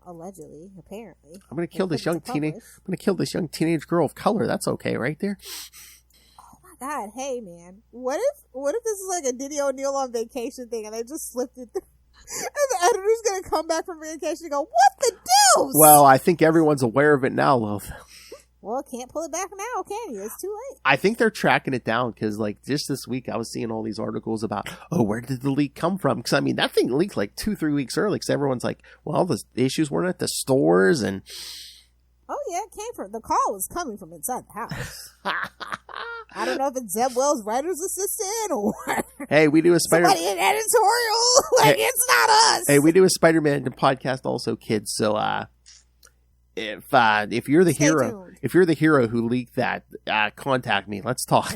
allegedly, apparently. I'm gonna kill this young teenage girl of color. That's okay, right there. Oh my God, hey man, what if this is like a Diddy O'Neil on vacation thing, and they just slipped it through? And the editor's gonna come back from vacation and go, what the deuce? Well, I think everyone's aware of it now, Lilith. Well, can't pull it back now, can you? It's too late. I think they're tracking it down because, like, just this week I was seeing all these articles about, where did the leak come from? Because, I mean, that thing leaked like 2-3 weeks early because everyone's like, well, the issues weren't at the stores and... Oh, yeah, it came from... The call was coming from inside the house. I don't know if it's Zeb Wells' writer's assistant or... Hey, we do a somebody in editorial. Like, it's not us. Hey, we do a Spider-Man podcast also, kids. So, if you're the hero who leaked that, contact me. Let's talk.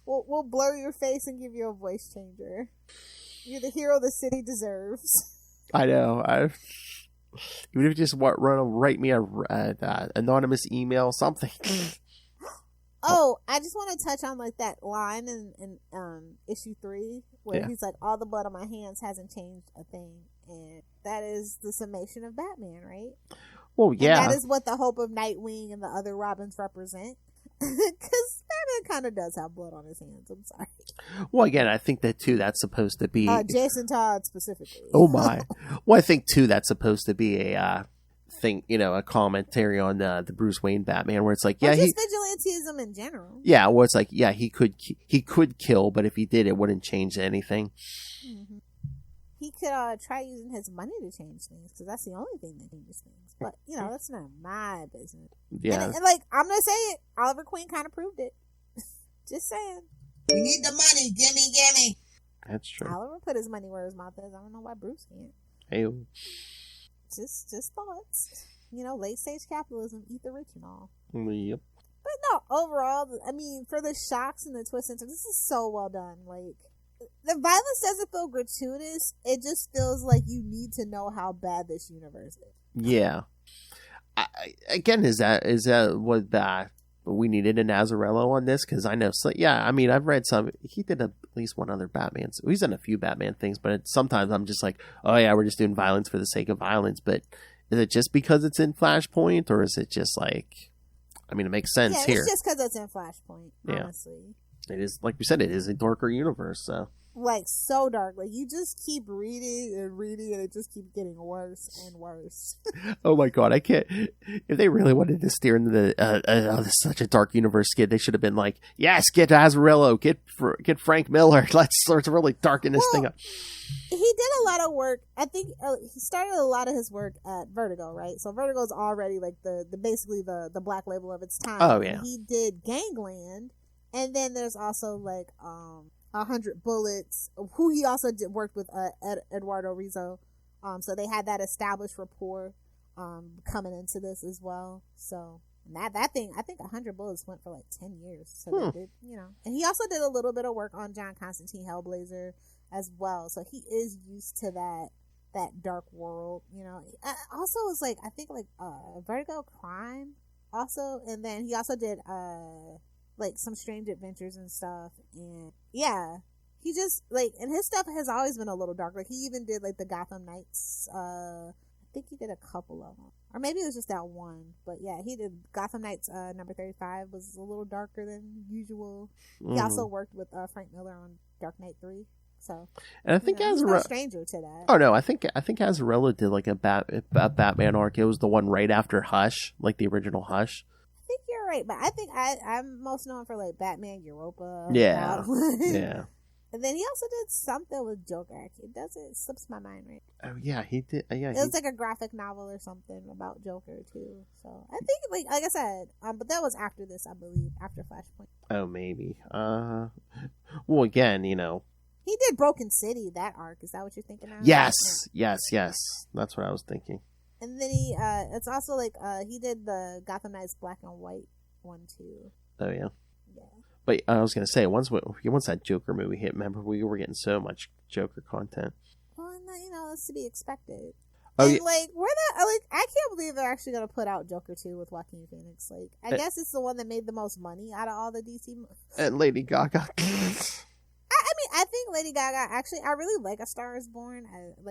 We'll blur your face and give you a voice changer. You're the hero the city deserves. I know. Even if you just write me a anonymous email, something. Oh, I just want to touch on like that line in issue 3 where he's like, all the blood on my hands hasn't changed a thing, and that is the summation of Batman, right? Well, yeah, and that is what the hope of Nightwing and the other Robins represent. Because Batman kind of does have blood on his hands. I'm sorry. Well, again, I think that too. That's supposed to be Jason Todd specifically. Oh my! Well, I think too that's supposed to be a thing. A commentary on the Bruce Wayne Batman, where it's like, just vigilantism in general. Yeah, well, it's like, yeah, he could kill, but if he did, it wouldn't change anything. Mm-hmm. He could try using his money to change things, because that's the only thing that changes things. But, that's not my business. Yeah. And like, I'm going to say it. Oliver Queen kind of proved it. Just saying. We need the money. Gimme. That's true. Oliver put his money where his mouth is. I don't know why Bruce can't. Hey. Just thoughts. Late stage capitalism, eat the rich and all. Yep. But no, overall, I mean, for the shocks and the twists and turns, this is so well done. Like, the violence doesn't feel gratuitous. It just feels like you need to know how bad this universe is. Yeah. Again, is that what we needed an Azzarello on this? Because I know, I mean, I've read some. He did at least one other Batman. So he's done a few Batman things, but sometimes I'm just like, oh yeah, we're just doing violence for the sake of violence. But is it just because it's in Flashpoint, or is it just like? I mean, it makes sense here. It's just because it's in Flashpoint. Honestly, it is, like we said, it is a darker universe. So. Like, so dark. Like, you just keep reading and reading, and it just keeps getting worse and worse. Oh my god, I can't. If they really wanted to steer into this is such a dark universe skid, they should have been like, yes, get Azzarello, get Frank Miller. Let's really darken this thing up. He did a lot of work. I think he started a lot of his work at Vertigo, right? So Vertigo's already like basically the black label of its time. Oh yeah. And he did Gangland, and then there's also like 100 Bullets, who he also worked with Eduardo Rizzo. So they had that established rapport coming into this as well. So that thing, I think 100 Bullets went for like 10 years. So they did, and he also did a little bit of work on John Constantine Hellblazer as well. So he is used to that dark world, Also, it's like, I think like Vertigo Crime also, and then he also did like some Strange Adventures and stuff, and yeah, he just like, and his stuff has always been a little dark. Like, he even did like the Gotham Knights. I think he did a couple of them, or maybe it was just that one. But yeah, he did Gotham Knights number 35 was a little darker than usual. He also worked with Frank Miller on Dark Knight 3. So, and I think he's no stranger to that. Oh no, I think Azzarello did like a Batman arc. It was the one right after Hush, like the original Hush. I think you're right, but I think I'm most known for like Batman Europa. Yeah, yeah. And then he also did something with Joker. It slips my mind right. Oh yeah, he did. Yeah, it was like a graphic novel or something about Joker too. So I think, like I said, but that was after this, I believe, after Flashpoint. Oh, maybe. Well, again, he did Broken City, that arc. Is that what you're thinking of? Yes. That's what I was thinking. And then it's also like, he did the Gotham Knights Black and White one too. Oh yeah. Yeah. But I was gonna say, once that Joker movie hit, remember we were getting so much Joker content. Well, that's to be expected. Oh, and yeah. like, I can't believe they're actually gonna put out Joker 2 with Joaquin Phoenix. Like, I guess it's the one that made the most money out of all the DC movies. And Lady Gaga. I think Lady Gaga, actually, I really like A Star Is Born.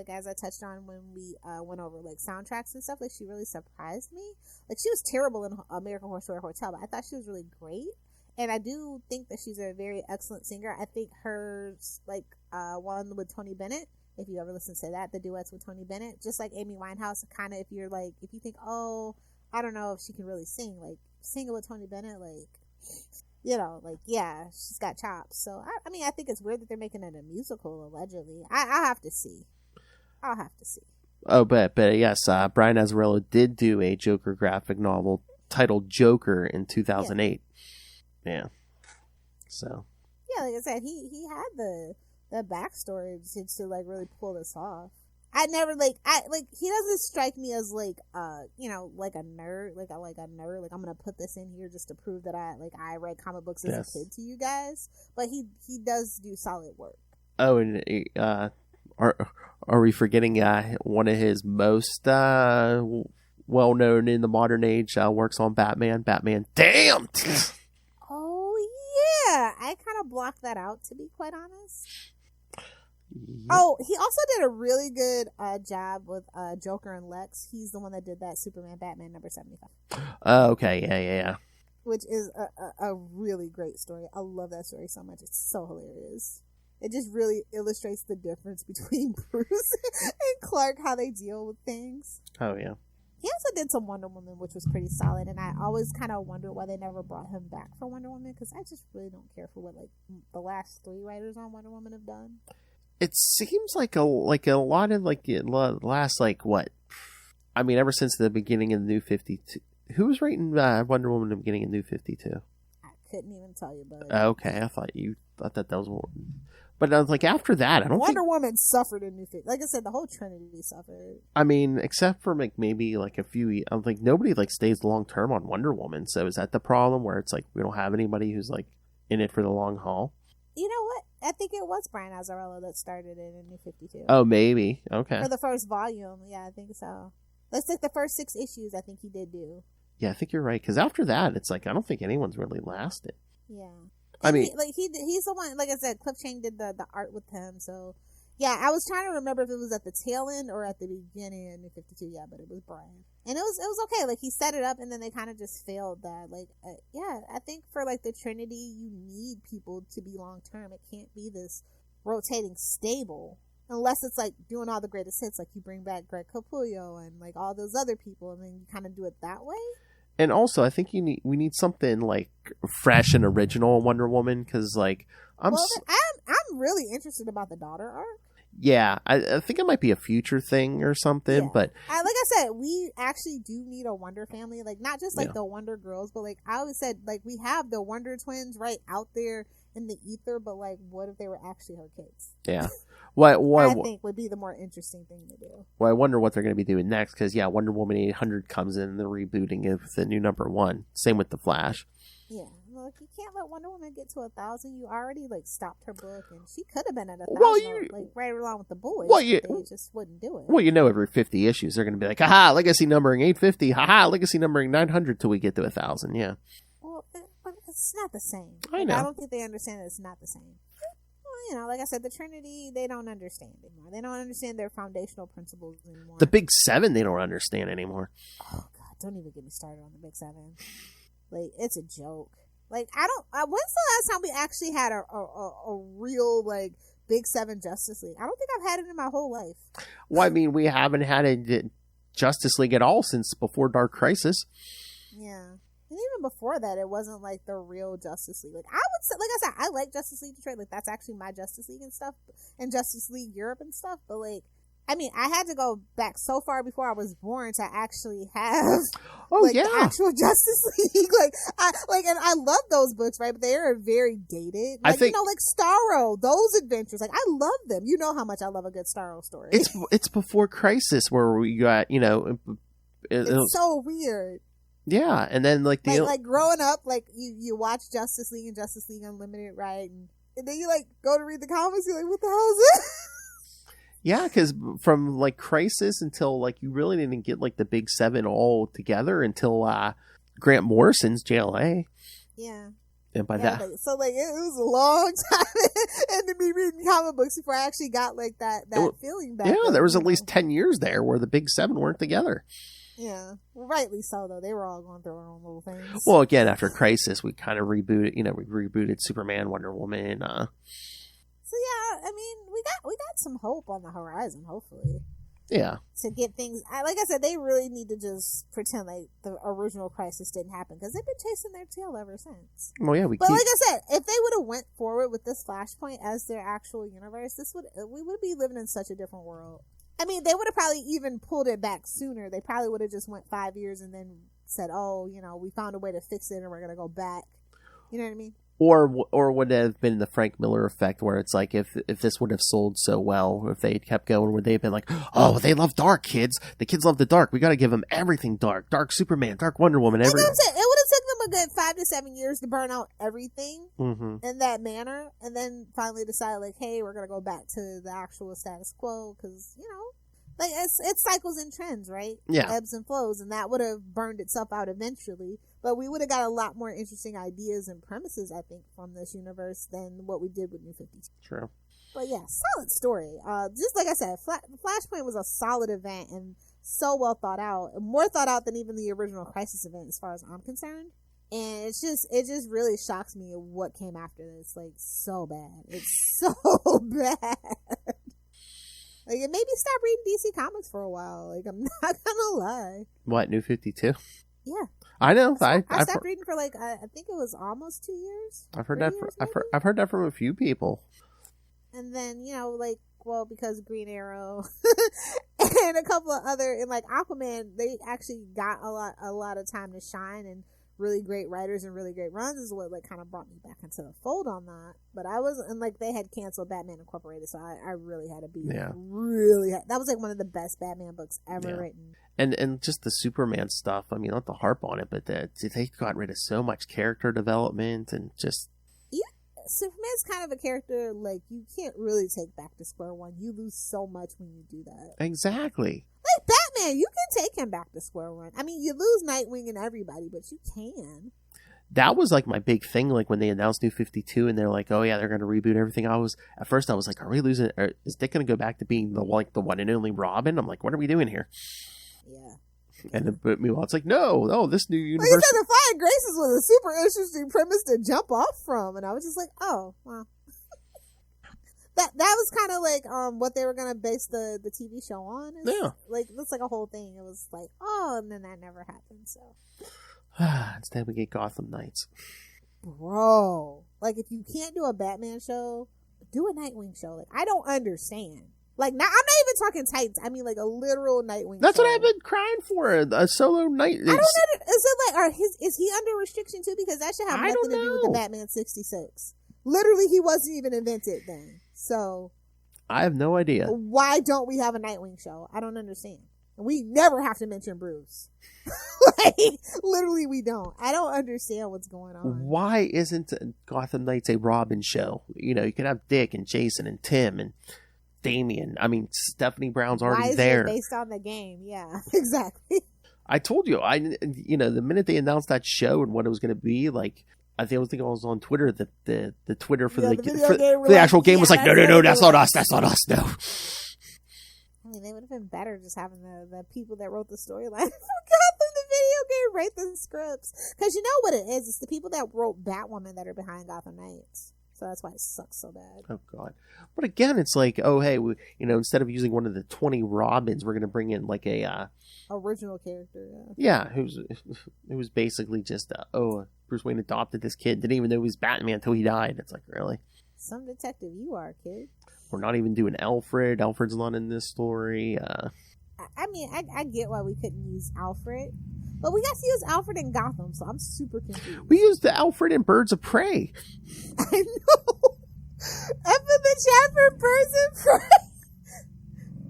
As I touched on when we went over like soundtracks and stuff, like, she really surprised me. Like, she was terrible in American Horror Story Hotel, but I thought she was really great. And I do think that she's a very excellent singer. I think her, like, one with Tony Bennett, if you ever listen to that, the duets with Tony Bennett, just like Amy Winehouse, kind of, if you think, oh, I don't know if she can really sing, like, singing with Tony Bennett, like, yeah, she's got chops. So, I think it's weird that they're making it a musical, allegedly. I'll have to see. Oh, but yes, Brian Azzarello did do a Joker graphic novel titled Joker in 2008. Yeah. So. Yeah, like I said, he had the backstory to like really pull this off. I never he doesn't strike me as like like a nerd, like a nerd. Like, I'm gonna put this in here just to prove that I read comic books as a kid to you guys. But he does do solid work. Oh, and are we forgetting one of his most well known in the modern age works on Batman? Damn. Oh yeah, I kind of blocked that out, to be quite honest. Yep. Oh, he also did a really good job with Joker and Lex. He's the one that did that Superman Batman number 75. Okay, yeah. Which is a really great story. I love that story so much. It's so hilarious. It just really illustrates the difference between Bruce and Clark, how they deal with things. Oh, yeah. He also did some Wonder Woman, which was pretty solid, and I always kind of wonder why they never brought him back for Wonder Woman, because I just really don't care for what the last 3 writers on Wonder Woman have done. It seems like a lot of the last what? I mean, ever since the beginning of the New 52. Who was writing Wonder Woman in the beginning of New 52? I couldn't even tell you, but okay, I thought that was more. But I was like, after that, I don't Wonder Woman suffered in New 52. Like I said, the whole Trinity suffered. I mean, except for maybe a few. I'm like, nobody stays long term on Wonder Woman. So is that the problem where it's like we don't have anybody who's in it for the long haul? You know what? I think it was Brian Azzarello that started it in New 52. Oh, maybe. Okay. For the first volume. Yeah, I think so. Let's take the first 6 issues. I think he did do. Yeah, I think you're right. Because after that, it's like I don't think anyone's really lasted. Yeah. I mean, he's the one. Like I said, Cliff Chang did the art with him. So yeah, I was trying to remember if it was at the tail end or at the beginning of New 52. Yeah, but it was Brian, and it was okay. Like he set it up, and then they kind of just failed that. Like yeah, I think for like the Trinity, you need people to be long term. It can't be this rotating stable. Unless it's like doing all the greatest hits, like you bring back Greg Capullo and like all those other people, and then you kind of do it that way. And also, I think we need something like fresh and original Wonder Woman, because like I'm really interested about the daughter arc. Yeah, I think it might be a future thing or something, but like I said, we actually do need a Wonder family, like not just like the Wonder Girls, but like I always said, like we have the Wonder Twins right out there in the ether, but like what if they were actually her kids? Yeah. What I think would be the more interesting thing to do. Well, I wonder what they're going to be doing next, because Wonder Woman 800 comes in and they're rebooting it with the new #1. Same with the Flash. Yeah, look, you can't let Wonder Woman get to 1,000. You already like stopped her book, and she could have been at 1,000, like right along with the boys. Well, they just wouldn't do it. Well, every 50 issues they're going to be like, haha, legacy numbering 850, haha, legacy numbering 900 till we get to 1,000. Yeah. Well, but it's not the same. I know. I don't think they understand that it's not the same. Like I said, the Trinity, they don't understand anymore. They don't understand their foundational principles anymore. The Big Seven, they don't understand anymore. Oh, God, don't even get me started on the Big Seven. Like, it's a joke. Like, when's the last time we actually had a real, like, Big Seven Justice League? I don't think I've had it in my whole life. Well, I mean, we haven't had a Justice League at all since before Dark Crisis. Yeah. And even before that, it wasn't like the real Justice League. Like I would say, like I said, I like Justice League Detroit. Like that's actually my Justice League and stuff, and Justice League Europe and stuff. But like, I mean, I had to go back so far before I was born to actually have the actual Justice League. And I love those books, right? But they are very dated. Like, I think, like Starro, those adventures. Like I love them. You know how much I love a good Starro story. It's before Crisis where we got it's so weird. Yeah, and then like growing up, like you watch Justice League and Justice League Unlimited, right? And then you like go to read the comics, you're like, what the hell is it? Yeah, because from like Crisis until like you really didn't get like the Big Seven all together until Grant Morrison's JLA. Yeah. And by that, it was a long time, and to be reading comic books before I actually got like that feeling back. Yeah, there was at least 10 years there where the Big Seven weren't together. Yeah, well, rightly so, though. They were all going through their own little things. Well, again, after Crisis, we kind of rebooted. We rebooted Superman, Wonder Woman. So yeah, I mean, we got some hope on the horizon. Hopefully, yeah. To get things, like I said, they really need to just pretend like the original Crisis didn't happen because they've been chasing their tail ever since. Well, yeah, like I said, if they would have went forward with this Flashpoint as their actual universe, we would be living in such a different world. I mean, they would have probably even pulled it back sooner. They probably would have just went 5 years and then said, "Oh, we found a way to fix it, and we're gonna go back." You know what I mean? Or would it have been the Frank Miller effect, where it's like if this would have sold so well, if they had kept going, would they have been like, "Oh, they love dark, kids. The kids love the dark. We got to give them everything dark. Dark Superman, dark Wonder Woman, everything." It would have taken them a good 5 to 7 years to burn out everything in that manner, and then finally decide like, "Hey, we're gonna go back to the actual status quo," because like it cycles and trends, right? Yeah, ebbs and flows, and that would have burned itself out eventually. But we would have got a lot more interesting ideas and premises, I think, from this universe than what we did with New 52. True. But yeah, solid story. Just like I said, Flashpoint was a solid event and so well thought out, more thought out than even the original Crisis event, as far as I'm concerned. And it just really shocks me what came after this. Like, so bad. It's so bad. Like, it made me stop reading DC Comics for a while. Like, I'm not gonna lie. What, New 52? Yeah. I know. I stopped reading for like I think it was almost 2 years. I've heard that. I've heard that from a few people. And then because Green Arrow and a couple of other, and like Aquaman, they actually got a lot of time to shine, and really great writers and really great runs is what like kind of brought me back into the fold on that. But I wasn't, and like they had canceled Batman Incorporated, so I really had to be that was like one of the best Batman books ever written. And just the Superman stuff, I mean, not to harp on it, but they got rid of so much character development and just Superman's kind of a character, like, you can't really take back to square one. You lose so much when you do that. Exactly. Like Batman, you can take him back to square one. I mean, you lose Nightwing and everybody, but you can. That was like my big thing, like when they announced New 52 and they're like, oh yeah, they're going to reboot everything. At first I was like, are we losing, is Dick going to go back to being the one and only Robin? I'm like, what are we doing here? Yeah. And then, meanwhile, it's like, no, this new universe. Well, you said the Flying Graces was a super interesting premise to jump off from, and I was just like, oh, wow. that was kind of like what they were gonna base the TV show on. Yeah. Like, that's like a whole thing. It was like, oh, and then that never happened. So. Instead, we get Gotham Knights. Bro, like if you can't do a Batman show, do a Nightwing show. Like, I don't understand. Like, I'm not even talking Titans. I mean, like a literal Nightwing. That's show. what I've been crying for. A solo night. I don't know. Is it like, is he under restriction too? Because that should have nothing to do with the Batman 66. Literally, he wasn't even invented then. So I have no idea. Why don't we have a Nightwing show? I don't understand. We never have to mention Bruce. Like, literally, we don't. I don't understand what's going on. Why isn't Gotham Knights a Robin show? You know, you could have Dick and Jason and Tim and Damian. I mean, Stephanie Brown's already Why is there. It based on the game? Yeah, exactly. I told you, the minute they announced that show and what it was going to be, like, I think I was on Twitter. The Twitter for the actual game was like, no, that's not us, no. I mean, they would have been better just having the people that wrote the storyline for Gotham, the video game, write the scripts. Because you know what it is? It's the people that wrote Batwoman that are behind Gotham Knights. So that's why it sucks so bad. Oh, God. But again, it's like, oh, hey, instead of using one of the 20 Robins, we're going to bring in like a... original character, yeah. Who was basically just, Bruce Wayne adopted this kid. Didn't even know he was Batman until he died. It's like, really? Some detective you are, kid. We're not even doing Alfred. Alfred's not in this story. I mean, I get why we couldn't use Alfred. But we got to use Alfred in Gotham, so I'm super confused. We used the Alfred in Birds of Prey. I know. Up in the chat for Birds of Prey.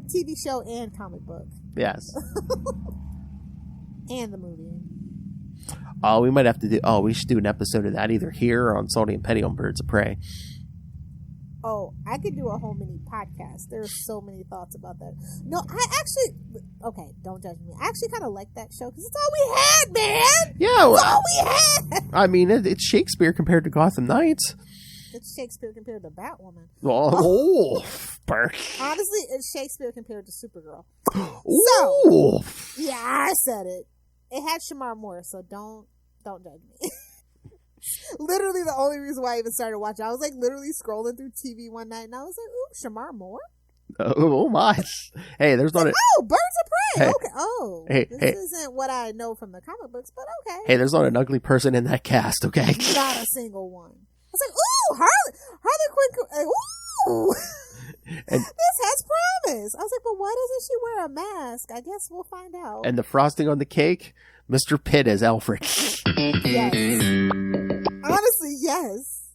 TV show and comic book. Yes. And the movie. Oh, we might have to do... Oh, we should do an episode of that either here or on Salty and Petty on Birds of Prey. Oh, I could do a whole mini podcast. There's so many thoughts about that. No, I actually... Okay, don't judge me. I actually kind of like that show because it's all we had, man! Yeah. It's all we had! I mean, it's Shakespeare compared to Gotham Knights. It's Shakespeare compared to Batwoman. Oh, honestly, it's Shakespeare compared to Supergirl. Ooh. So, yeah, I said it. It had Shamar Moore, so don't judge me. Literally the only reason why I even started watching. I was like literally scrolling through TV one night and I was like, ooh, Shamar Moore? Oh my. Hey, there's not Oh, Birds of Prey! Hey. Okay. Oh. This isn't what I know from the comic books, but okay. Hey, there's not an ugly person in that cast, okay? Not a single one. I was like, ooh, Harley Quinn. Ooh. And, this has promise. I was like, but why doesn't she wear a mask? I guess we'll find out. And the frosting on the cake, Mr. Pitt as Alfred. Yes. Honestly, yes.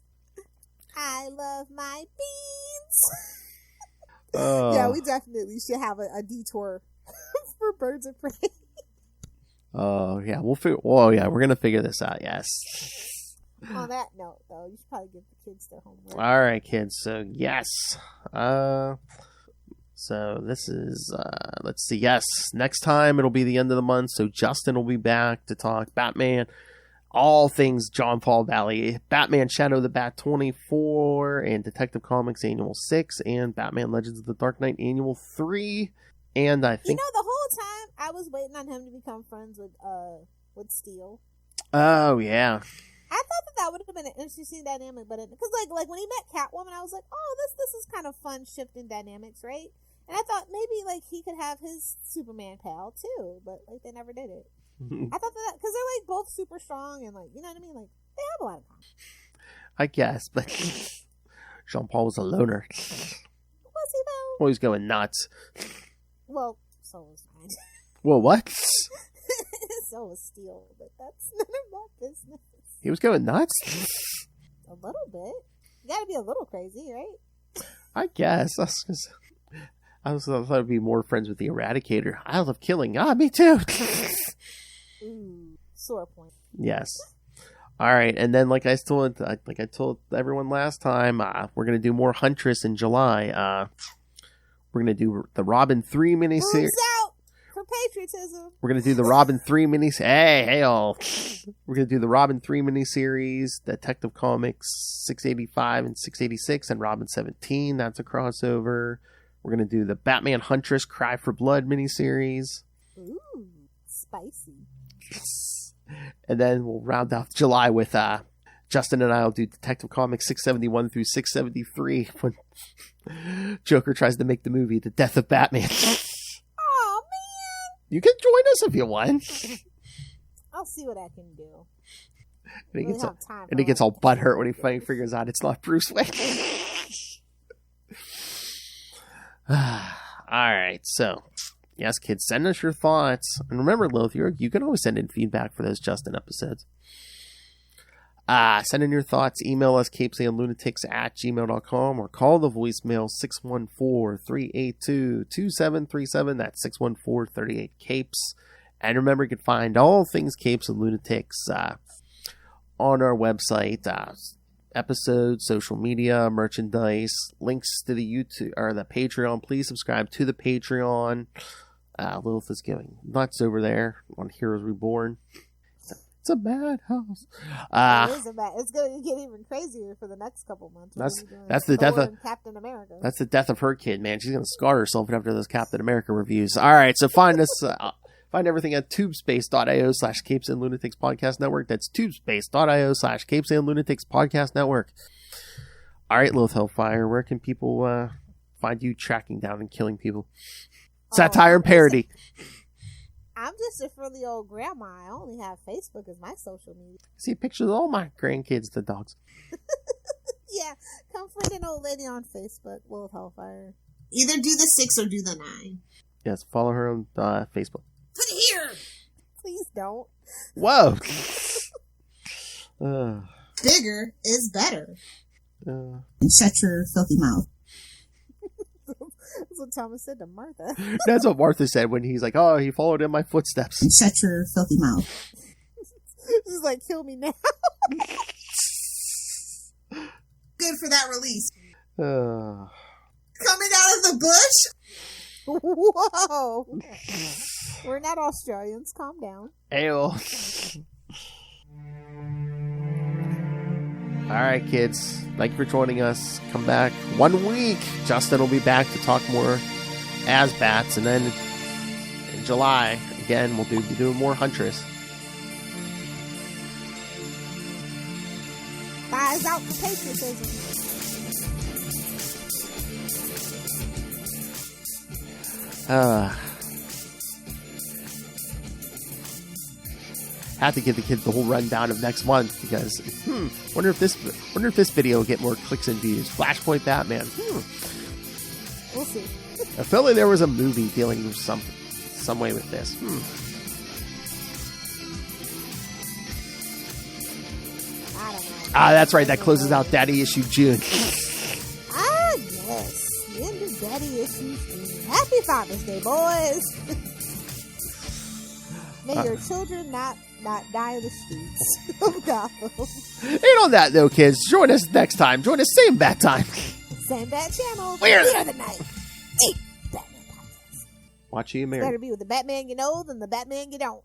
I love my beans. Yeah, we definitely should have a detour for Birds of Prey. Oh, yeah, we'll figure. Oh, yeah, we're gonna figure this out. Yes. On that note, though, you should probably give the kids their homework. All right, kids. So yes. So this is. Let's see. Yes, next time it'll be the end of the month. So Justin will be back to talk Batman. All things John Paul Valley, Batman Shadow of the Bat 24, and Detective Comics Annual 6, and Batman Legends of the Dark Knight Annual 3. And I think... the whole time I was waiting on him to become friends with Steel. Oh, yeah. I thought that would have been an interesting dynamic, but because like when he met Catwoman, I was like, oh, this is kind of fun shifting dynamics, right? And I thought maybe like he could have his Superman pal too, but like they never did it. I thought that because they're like both super strong and like you know what I mean, like they have a lot of common. I guess, but Jean Paul was a loner. Was he though? Well, he's going nuts. Well, so was mine. Well, what? So was Steel, but that's none of my business. He was going nuts? A little bit. You gotta be a little crazy, right? I guess. I thought I'd be more friends with the Eradicator. I love killing. Ah, me too. Ooh, sore point. Yes. All right, and then like I told everyone last time, we're gonna do more Huntress in July. We're gonna do the Robin 3 miniseries. Moves out for patriotism. We're gonna do the Robin 3 miniseries. Hey, all. We're gonna do the Robin 3 miniseries, Detective Comics 685 and 686, and Robin 17. That's a crossover. We're gonna do the Batman Huntress Cry for Blood miniseries. Ooh, spicy. And then we'll round off July with Justin and I will do Detective Comics 671 through 673 when Joker tries to make the movie The Death of Batman. Oh man! You can join us if you want. I'll see what I can do. And he gets all butthurt when he finally figures out it's not Bruce Wayne. Alright, so yes, kids, send us your thoughts. And remember, Lilith, you can always send in feedback for those Justin episodes. Send in your thoughts. Email us, CapesandLunatics@gmail.com, or call the voicemail 614-382-2737. That's 614-38-CAPES. And remember, you can find all things Capes and Lunatics on our website. Episodes, social media, merchandise, links to the YouTube or the Patreon. Please subscribe to the Patreon. Lilith is going nuts over there on Heroes Reborn. It's a bad house. It's going to get even crazier for the next couple months. That's the death of Captain America. That's the death of her kid, man. She's going to scar herself after those Captain America reviews. All right, so find us. Find everything at tubespace.io/CapesandLunatics Podcast Network. That's tubespace.io/CapesandLunatics Podcast Network. All right, Lilith Hellfire, where can people find you tracking down and killing people? Satire and parody. I'm just a friendly old grandma. I only have Facebook as my social media. See pictures of all my grandkids, the dogs. Yeah, come friend an old lady on Facebook, Lilith Hellfire. Either do the 6 or do the 9. Yes, follow her on Facebook. Put it here! Please don't. Whoa! Bigger is better. And shut your filthy mouth. That's what Thomas said to Martha. That's what Martha said when he's like, oh, he followed in my footsteps. And shut your filthy mouth. She's like, kill me now. Good for that release. Uh, Coming out of the bush? Whoa. We're not Australians. Calm down. Ayo. All right, kids. Thank you for joining us. Come back 1 week. Justin will be back to talk more as Bats. And then in July, again, we'll be doing more Huntress. Eyes out for patriotism. Have to give the kids the whole rundown of next month because wonder if this video will get more clicks and views. Flashpoint Batman. We'll see. I felt like there was a movie dealing with some way with this. I don't know. That's right. That closes out Daddy Issue June. Yes. The end of Daddy Issues June. Happy Father's Day, boys. May your children not die in the streets of Gotham. And on that though, kids, join us next time. Join us same bat time. Same bat channel. Where? We are the night. Batman podcast. Watch you, Better Mary. be with the Batman you know than the Batman you don't.